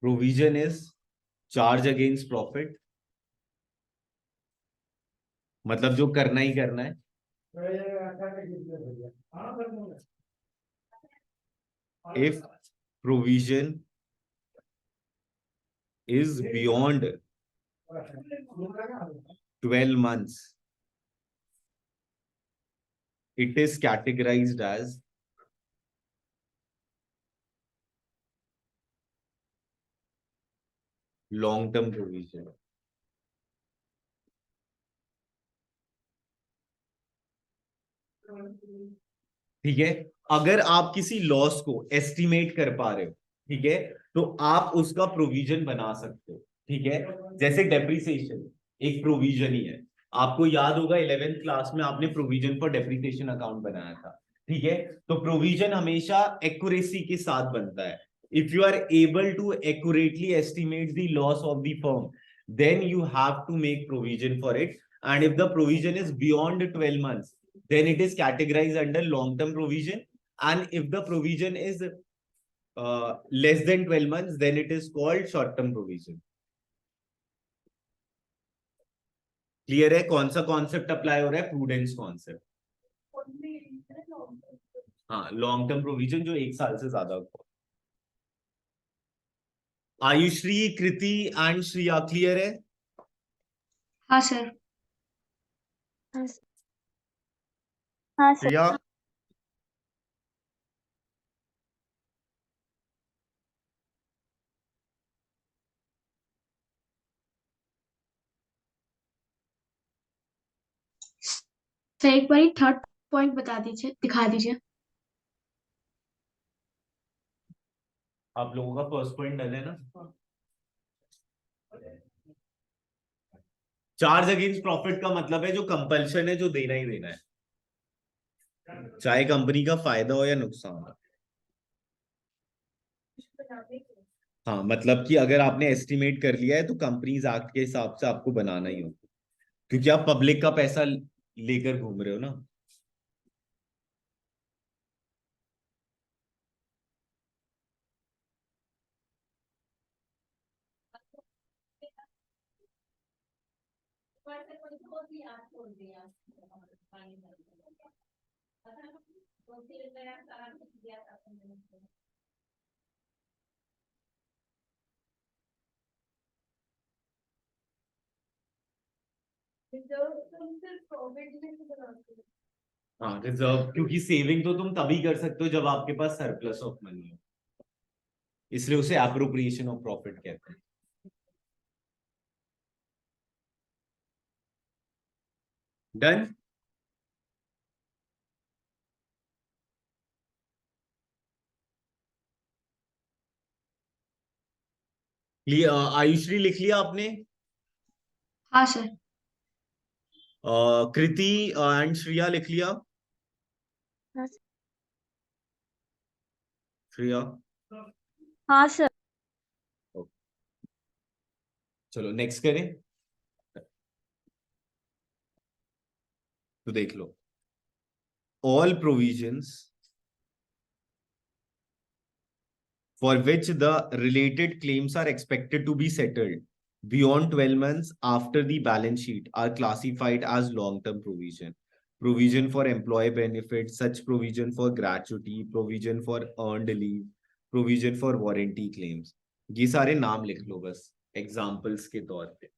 S2: provision is charge against profit, मतलब जो करना ही करना है। If provision is beyond 12 months, it is categorized as long term provision। ठीक है, अगर आप किसी लॉस को एस्टिमेट कर पा रहे हो, ठीक है, तो आप उसका प्रोविजन बना सकते हो। ठीक है, जैसे डेप्रिसिएशन एक प्रोविजन ही है। आपको याद होगा 11th क्लास में आपने प्रोविजन फॉर डेप्रिसिएशन अकाउंट बनाया था। ठीक है, तो प्रोविजन हमेशा एक्यूरेसी के साथ बनता है। If you are able to accurately estimate the loss of the firm, then you have to make provision for it, and if the provision is beyond 12 months, then it is categorized under long term provision, and if the provision is less than 12 months, then it is called short term provision। Clear है कौन सा concept apply हो रहा है? Prudence concept. हाँ, long term provision जो 1 साल से ज्यादा हो। आयुश्री, कृति एंड श्रिया क्लियर है?
S3: हाँ सर।
S1: हाँ सर। हाँ सर।
S2: श्रिया,
S3: सर एक बार थर्ड पॉइंट बता दीजिए, दिखा दीजिए।
S2: आप लोगों का फर्स्ट पॉइंट डल है ना? चार्ज अगेंस्ट प्रॉफिट का मतलब है जो कंपल्शन है, जो देना ही देना है, चाहे कंपनी का फायदा हो या नुकसान हो। हाँ, मतलब कि अगर आपने एस्टिमेट कर लिया है तो कंपनीज एक्ट के हिसाब से आपको बनाना ही होगा, क्योंकि आप पब्लिक का पैसा लेकर घूम रहे हो ना। हाँ रिजर्व, क्योंकि सेविंग तो तुम तभी कर सकते हो जब आपके पास सरप्लस ऑफ मनी हो, इसलिए उसे एप्रोप्रिएशन ऑफ प्रॉफिट कहते हैं। डन। आयुश्री लिख लिया आपने?
S3: हाँ सर।
S2: कृति एंड श्रिया लिख लिया?
S1: हाँ सर।
S2: श्रिया,
S1: हाँ सर।
S2: चलो नेक्स्ट करें। तो देख लो, all provisions for which the related claims are expected to be settled beyond 12 months after the balance sheet are classified as long-term provision. Provision for employee benefits, such provision for gratuity, provision for earned leave, provision for warranty claims. ये सारे नाम लिख लो बस examples के तौर पे।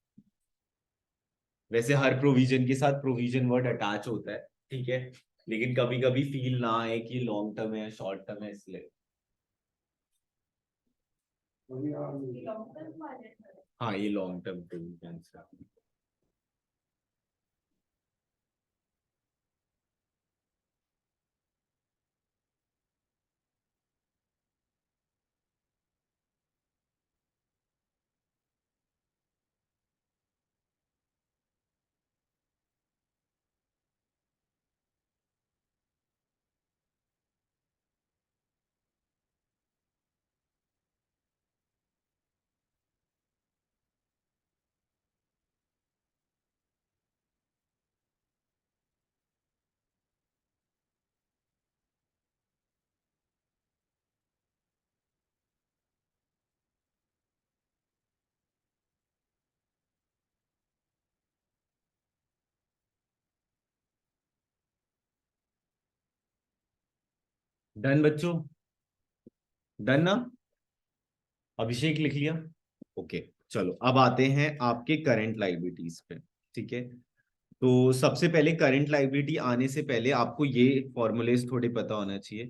S2: वैसे हर provision के साथ प्रोविजन वर्ड अटैच होता है, ठीक है, लेकिन कभी कभी फील ना आए कि लॉन्ग टर्म है शॉर्ट टर्म है, इसलिए हाँ ये लॉन्ग टर्म प्रोविजन है। डन बच्चों, डन ना? अभिषेक लिख लिया? ओके। चलो अब आते हैं आपके करंट लाइबिलिटीज पे, ठीक है। तो सबसे पहले करंट लाइबिलिटी आने से पहले आपको ये फॉर्मूलेज थोड़े पता होना चाहिए।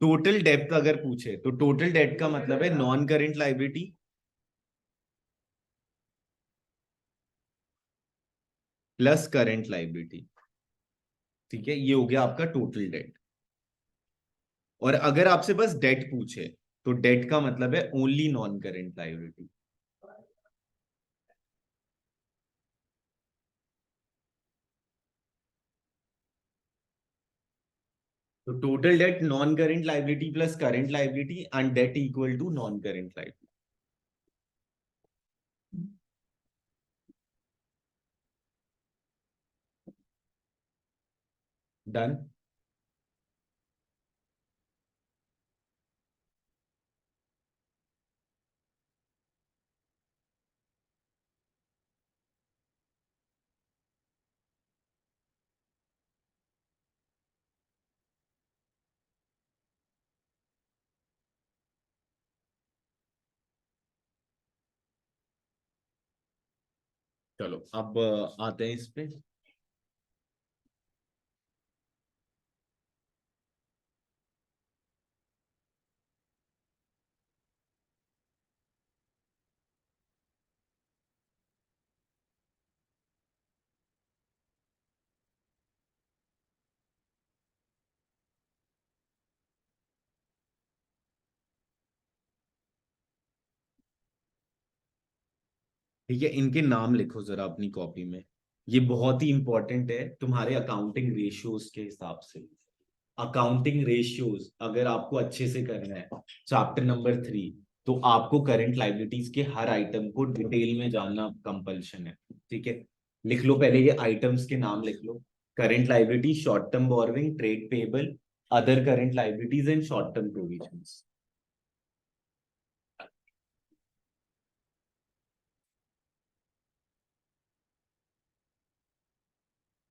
S2: टोटल डेप्थ अगर पूछे तो टोटल डेट का मतलब है non current liability plus current liability, ठीक है, ये हो गया आपका टोटल डेट। और अगर आपसे बस डेट पूछे तो डेट का मतलब है ओनली नॉन करंट लाइबिलिटी। तो total debt non current liability plus current liability and debt equal to non current liability. Done. चलो अब आते हैं इस पे। ठीक है, इनके नाम लिखो जरा अपनी कॉपी में। ये बहुत ही इंपॉर्टेंट है तुम्हारे अकाउंटिंग रेशियोज के हिसाब से। अकाउंटिंग रेशियोज अगर आपको अच्छे से करना है चैप्टर नंबर 3, तो आपको करंट लाइबिलिटीज के हर आइटम को डिटेल में जानना कंपल्शन है, ठीक है। लिख लो पहले ये आइटम्स के नाम लिख लो। Current liability, short term borrowing, trade payable, other current liabilities and short term provisions.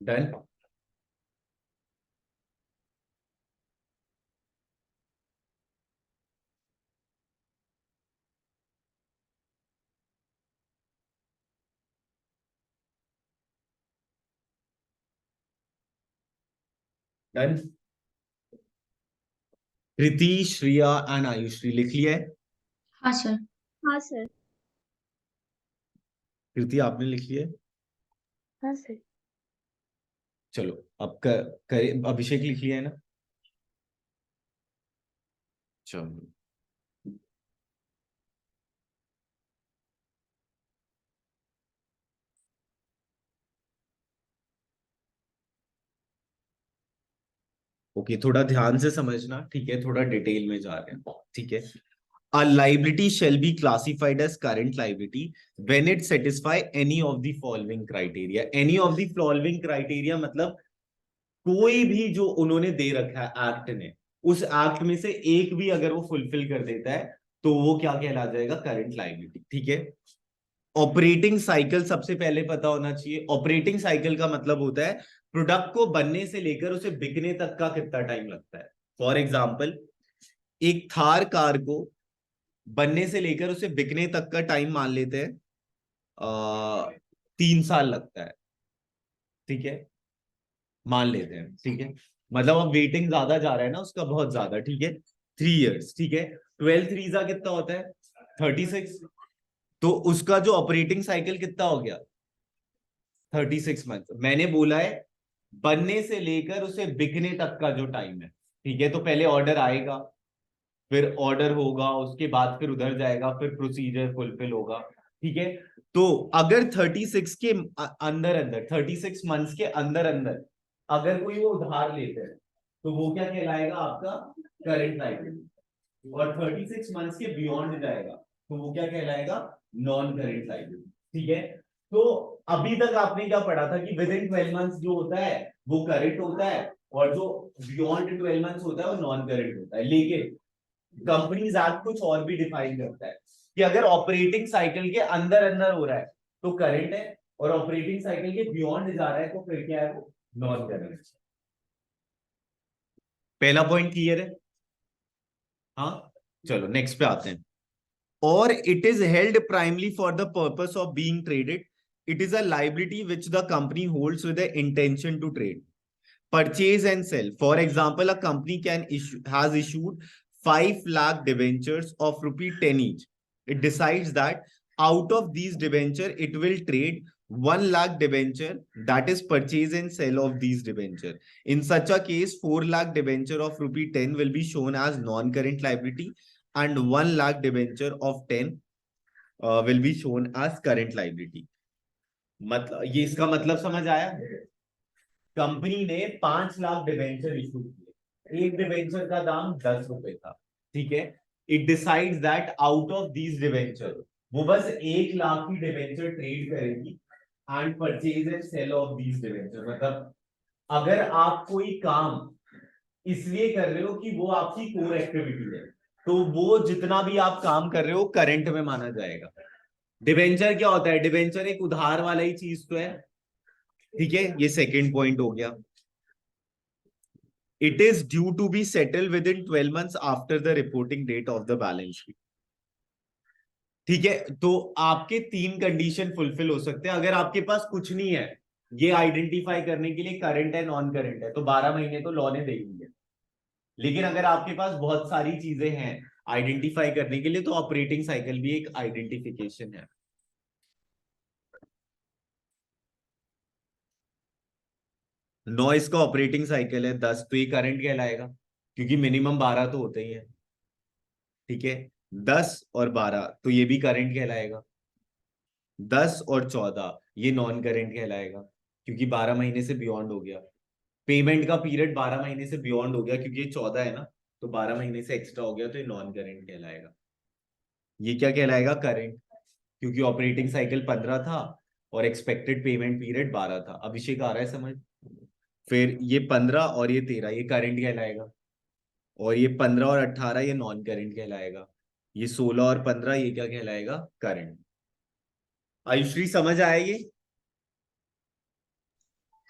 S2: Done. Done. Kriti, Shriya and Ayushree लिख लिया है?
S3: हाँ सर।
S1: हाँ सर।
S2: कृति आपने लिख लिया है?
S1: हाँ सर।
S2: चलो अब करे, अभिषेक लिख लिया है ना? चलो ओके, थोड़ा ध्यान से समझना, ठीक है, थोड़ा डिटेल में जा रहे हैं, ठीक है। A liability shall be classified as current liability when it satisfy any of the following criteria. Any of the following criteria मतलब कोई भी जो उन्होंने दे रखा है एक्ट ने, उस एक्ट में से एक भी अगर वो फुलफिल कर देता है तो वो क्या कहला जाएगा? करंट लाइबिलिटी, ठीक है। ऑपरेटिंग साइकिल सबसे पहले पता होना चाहिए। ऑपरेटिंग साइकिल का मतलब होता है प्रोडक्ट को बनने से लेकर उसे बिकने तक का कितना टाइम लगता है। फॉर एग्जाम्पल, एक थार कार को बनने से लेकर उसे बिकने तक का टाइम मान लेते हैं 3 साल लगता है, ठीक है, मान लेते हैं, ठीक है। मतलब अब वेटिंग ज्यादा जा रहा है ना उसका, बहुत ज्यादा, ठीक है। 3 इयर्स, ठीक है। 12 3 कितना होता है? 36। तो उसका जो ऑपरेटिंग साइकिल कितना हो गया? 36 मंथ। मैंने बोला है बनने से लेकर उसे बिकने तक का जो टाइम है, ठीक है। तो पहले ऑर्डर आएगा, फिर ऑर्डर होगा, उसके बाद फिर उधर जाएगा, फिर प्रोसीजर फुलफिल होगा, ठीक है। तो अगर 36 के अंदर अंदर, 36 मंथ्स के अंदर अंदर अगर कोई वो उधार लेते हैं तो वो क्या कहलाएगा? आपका करंट लायबिलिटी। और 36 मंथ्स के बियॉन्ड जाएगा तो वो क्या कहलाएगा? नॉन करंट लायबिलिटी, ठीक है। तो अभी तक आपने क्या पढ़ा था कि विद इन 12 मंथ्स जो होता है वो करंट होता है, और जो बियॉन्ड 12 मंथ्स होता है वो नॉन करंट होता है। लेकिन कंपनीज एक्ट कुछ और भी डिफाइन करता है कि अगर ऑपरेटिंग साइकिल के अंदर अंदर हो रहा है तो करंट है, और ऑपरेटिंग साइकिल के बियॉन्ड जा रहा है तो फिर क्या है? वो नॉन करंट। पहला पॉइंट क्लियर है? हाँ, चलो नेक्स्ट पे आते हैं। और it is held primarily for the purpose of being traded, it is a liability which the company holds with the intention to trade, purchase and sell. For example, a company has issued 5 lakh debentures of rupee 10 each. It decides that out of these debenture, it will trade 1 lakh debenture, that is purchase and sell of these debenture. In such a case, 4 lakh debenture of rupee 10 will be shown as non-current liability, and 1 lakh debenture of 10 will be shown as current liability. मतलब ये इसका मतलब समझ आया? Company ने 5 lakh debenture issue किए, एक debenture का दाम 10 रुपए था, ठीक है। It decides that out of these debenture वो बस 1 लाख की डिवेंचर ट्रेड करेगी and purchase and sale of these debenture. मतलब अगर आप कोई काम इसलिए कर रहे हो कि वो आपकी कोर एक्टिविटी है, तो वो जितना भी आप काम कर रहे हो करंट में माना जाएगा। डिवेंचर क्या होता है? डिवेंचर एक उधार वाला ही चीज तो है, ठीक है। ये सेकंड पॉइंट हो गया। It is due to be settled within 12 months after the reporting date of the balance sheet. ठीक है, तो आपके 3 कंडीशन फुलफिल हो सकते हैं। अगर आपके पास कुछ नहीं है ये आइडेंटिफाई करने के लिए करंट है नॉन करंट है, तो 12 महीने तो लॉ ने दे दिए। लेकिन अगर आपके पास बहुत सारी चीजें हैं आइडेंटिफाई करने के लिए, तो ऑपरेटिंग साइकिल भी एक आइडेंटिफिकेशन है। 9 इसका ऑपरेटिंग साइकिल है, 10 तो ये करंट कहलाएगा क्योंकि मिनिमम 12 तो होते ही है, ठीक है। 10 और 12 तो ये भी करंट कहलाएगा। 10 और 14 ये नॉन करेंट कहलाएगा क्योंकि 12 महीने से बियॉन्ड हो गया। पेमेंट का पीरियड 12 महीने से बियॉन्ड हो गया क्योंकि ये 14 है ना, तो 12 महीने से एक्स्ट्रा हो गया तो ये नॉन करेंट कहलाएगा। ये क्या कहलाएगा? करेंट, क्योंकि ऑपरेटिंग साइकिल 15 था और एक्सपेक्टेड पेमेंट पीरियड 12 था। अभिषेक आ रहा है समझ? फिर ये 15 और ये 13 ये करेंट कहलाएगा, और ये 15 और 18 ये नॉन करेंट कहलाएगा। ये 16 और 15 ये क्या कहलाएगा? करंट। आयुश्री समझ आया ये?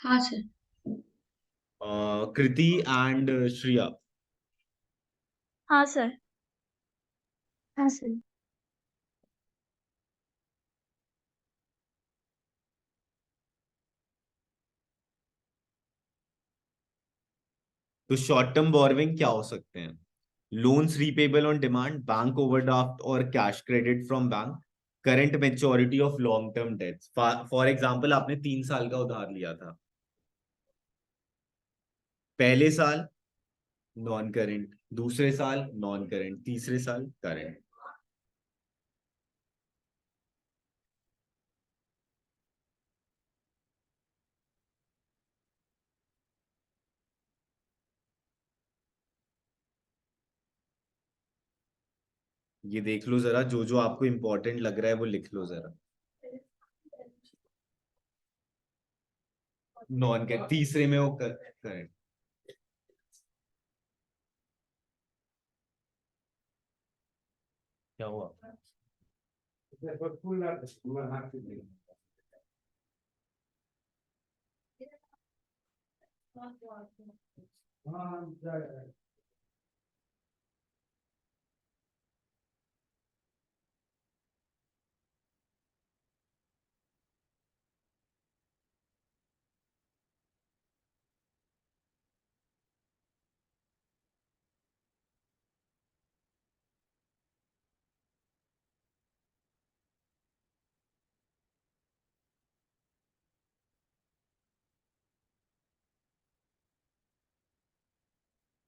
S3: हाँ सर।
S2: Kriti and Shriya?
S1: हाँ सर। हाँ सर।
S2: तो शॉर्ट टर्म बोरोइंग क्या हो सकते हैं? Loans repayable on demand, bank overdraft और cash credit from bank, current maturity of long term debts. For example आपने 3 साल का उधार लिया था, पहले साल नॉन करेंट, दूसरे साल नॉन करेंट, तीसरे साल करेंट। ये देख लो जरा, जो जो आपको इंपॉर्टेंट लग रहा है वो लिख लो जरा। नॉन करेंट तीसरे में वो करेंट। क्या हुआ?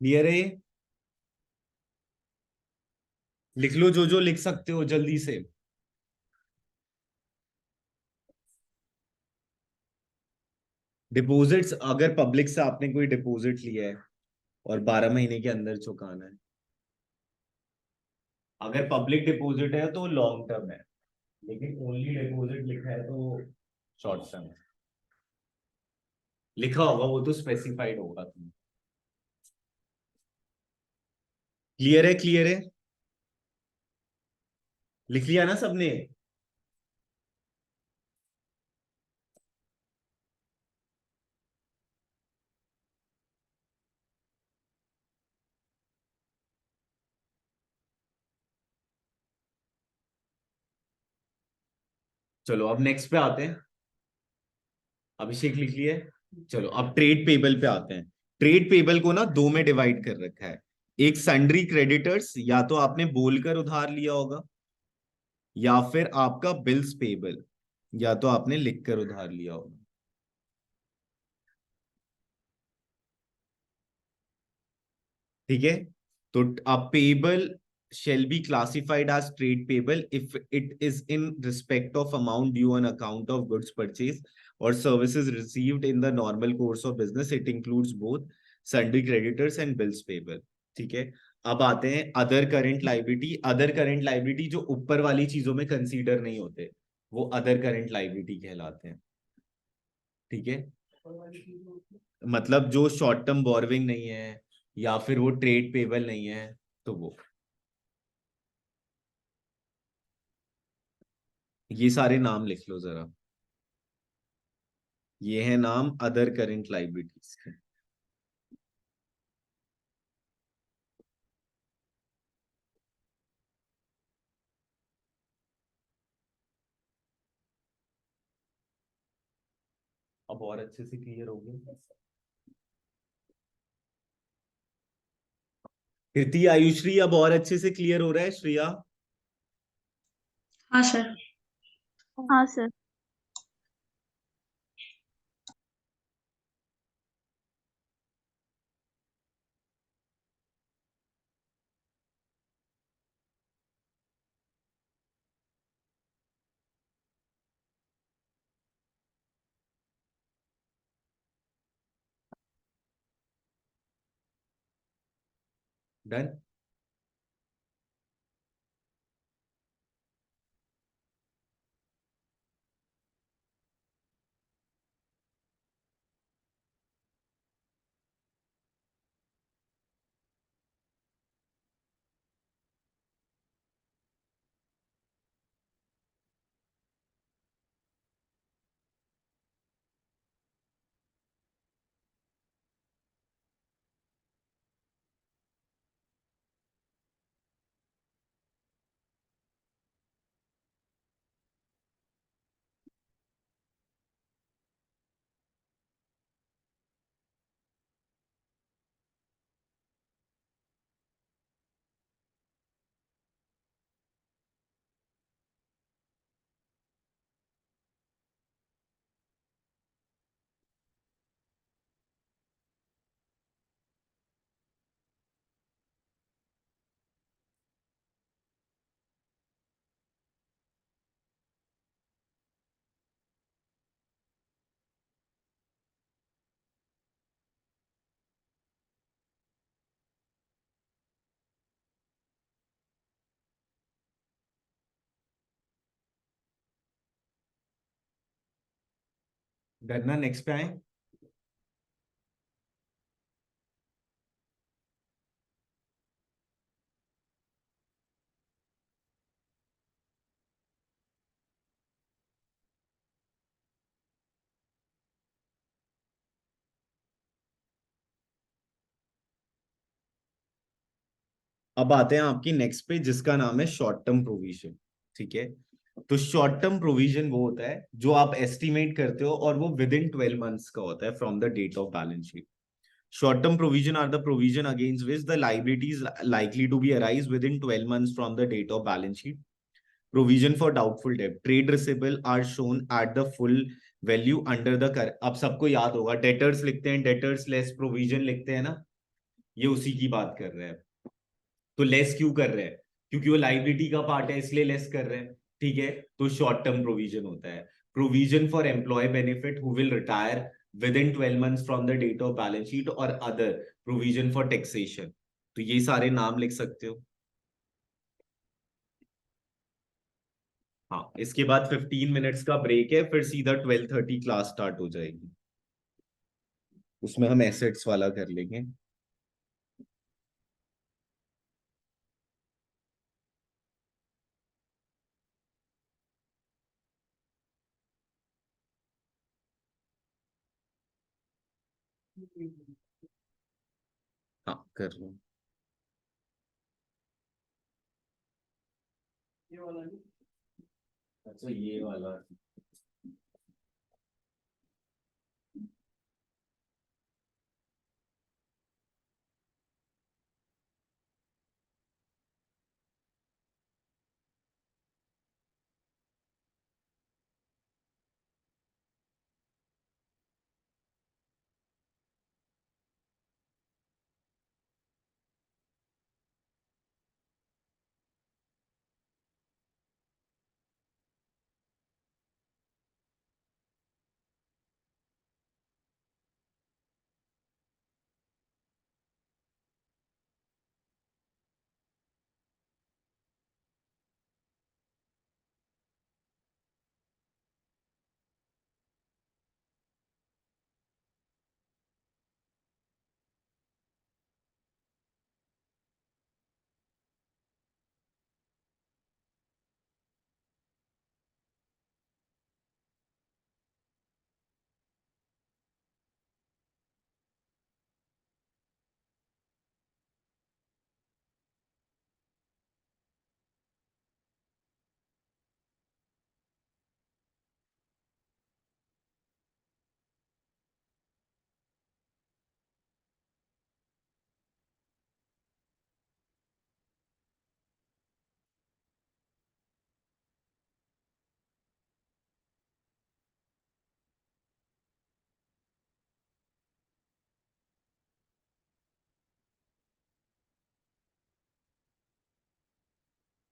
S2: क्लियर है ये? लिख लो जो जो लिख सकते हो जल्दी से। डिपॉजिट्स, अगर पब्लिक से आपने कोई डिपॉजिट लिया है और 12 महीने के अंदर चुकाना है, अगर पब्लिक डिपॉजिट है तो लॉन्ग टर्म है, लेकिन ओनली डिपॉजिट लिखा है तो शॉर्ट टर्म है। लिखा होगा वो तो स्पेसिफाइड होगा तुम्हें। क्लियर है? क्लियर है? लिख लिया ना सबने? चलो अब नेक्स्ट पे आते हैं। अभिषेक लिख लिए? चलो अब ट्रेड पेबल पे आते हैं। ट्रेड पेबल को ना दो में डिवाइड कर रखा है। एक सन्ड्री क्रेडिटर्स, या तो आपने बोलकर उधार लिया होगा, या फिर आपका बिल्स पेबल, या तो आपने लिखकर उधार लिया होगा। ठीक है, तो अब payable shall be classified as trade payable if it is in respect of amount due on account of goods purchased or services received in the normal course of business. It includes both sundry creditors and bills payable. ठीक है, अब आते हैं other current liability. Other current liability जो ऊपर वाली चीजों में कंसीडर नहीं होते, वो अदर करेंट लाइबिलिटी कहलाते हैं। ठीक है, मतलब जो शॉर्ट टर्म बोरविंग नहीं है या फिर वो ट्रेड पेबल नहीं है, तो वो ये सारे नाम लिख लो जरा। ये है नाम अदर करेंट लाइबिलिटीज के। अब और अच्छे से क्लियर हो गया? कृति, आयुश्री, अब और अच्छे से क्लियर हो रहा है? श्रेया?
S3: हाँ सर।
S1: हाँ सर।
S2: डन। डरना, नेक्स्ट पे आए। अब आते हैं आपकी नेक्स्ट पे, जिसका नाम है शॉर्ट टर्म प्रोविजन। ठीक है, तो शॉर्ट टर्म प्रोविजन वो होता है जो आप एस्टिमेट करते हो और वो विद इन 12 मंथ्स का होता है from the date of balance sheet. Short term provision are the provision against which the liability is likely to be arise within 12 months from the date of balance sheet. Provision for doubtful debt. Trade receivable are shown at the full value under the अब सबको याद होगा, debtors लिखते हैं, debtors less provision लिखते हैं ना, ये उसी की बात कर रहे हैं। तो लेस क्यों कर रहे हैं? क्योंकि वो लाइबिलिटी का पार्ट है, इसलिए लेस कर रहे हैं। ठीक है, तो शॉर्ट टर्म प्रोविजन होता है। Provision for employ benefit who will retire within 12 months from the date of balance sheet और other provision for taxation। तो ये सारे नाम लिख सकते हो। हाँ, इसके बाद 15 मिनट्स का ब्रेक है, फिर सीधा 12:30 क्लास स्टार्ट हो जाएगी। उसमें हम एसेट्स वाला कर लेंगे। हाँ, कर लो। ये वाला नहीं? अच्छा, ये वाला।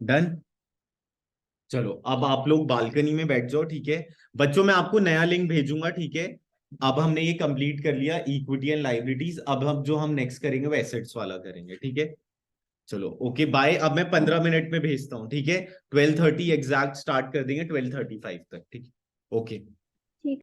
S2: डन। चलो, अब आप लोग बालकनी में बैठ जाओ। ठीक है बच्चों, मैं आपको नया लिंक भेजूंगा। ठीक है, अब हमने ये कंप्लीट कर लिया इक्विटी एंड लाइबिलिटीज। अब हम जो हम नेक्स्ट करेंगे वो एसेट्स वाला करेंगे। ठीक है, चलो ओके बाय। अब मैं 15 मिनट में भेजता हूँ। ठीक है, 12:30 एग्जैक्ट स्टार्ट कर देंगे, 12:35 तक। ठीक है, ओके।
S1: ठीक।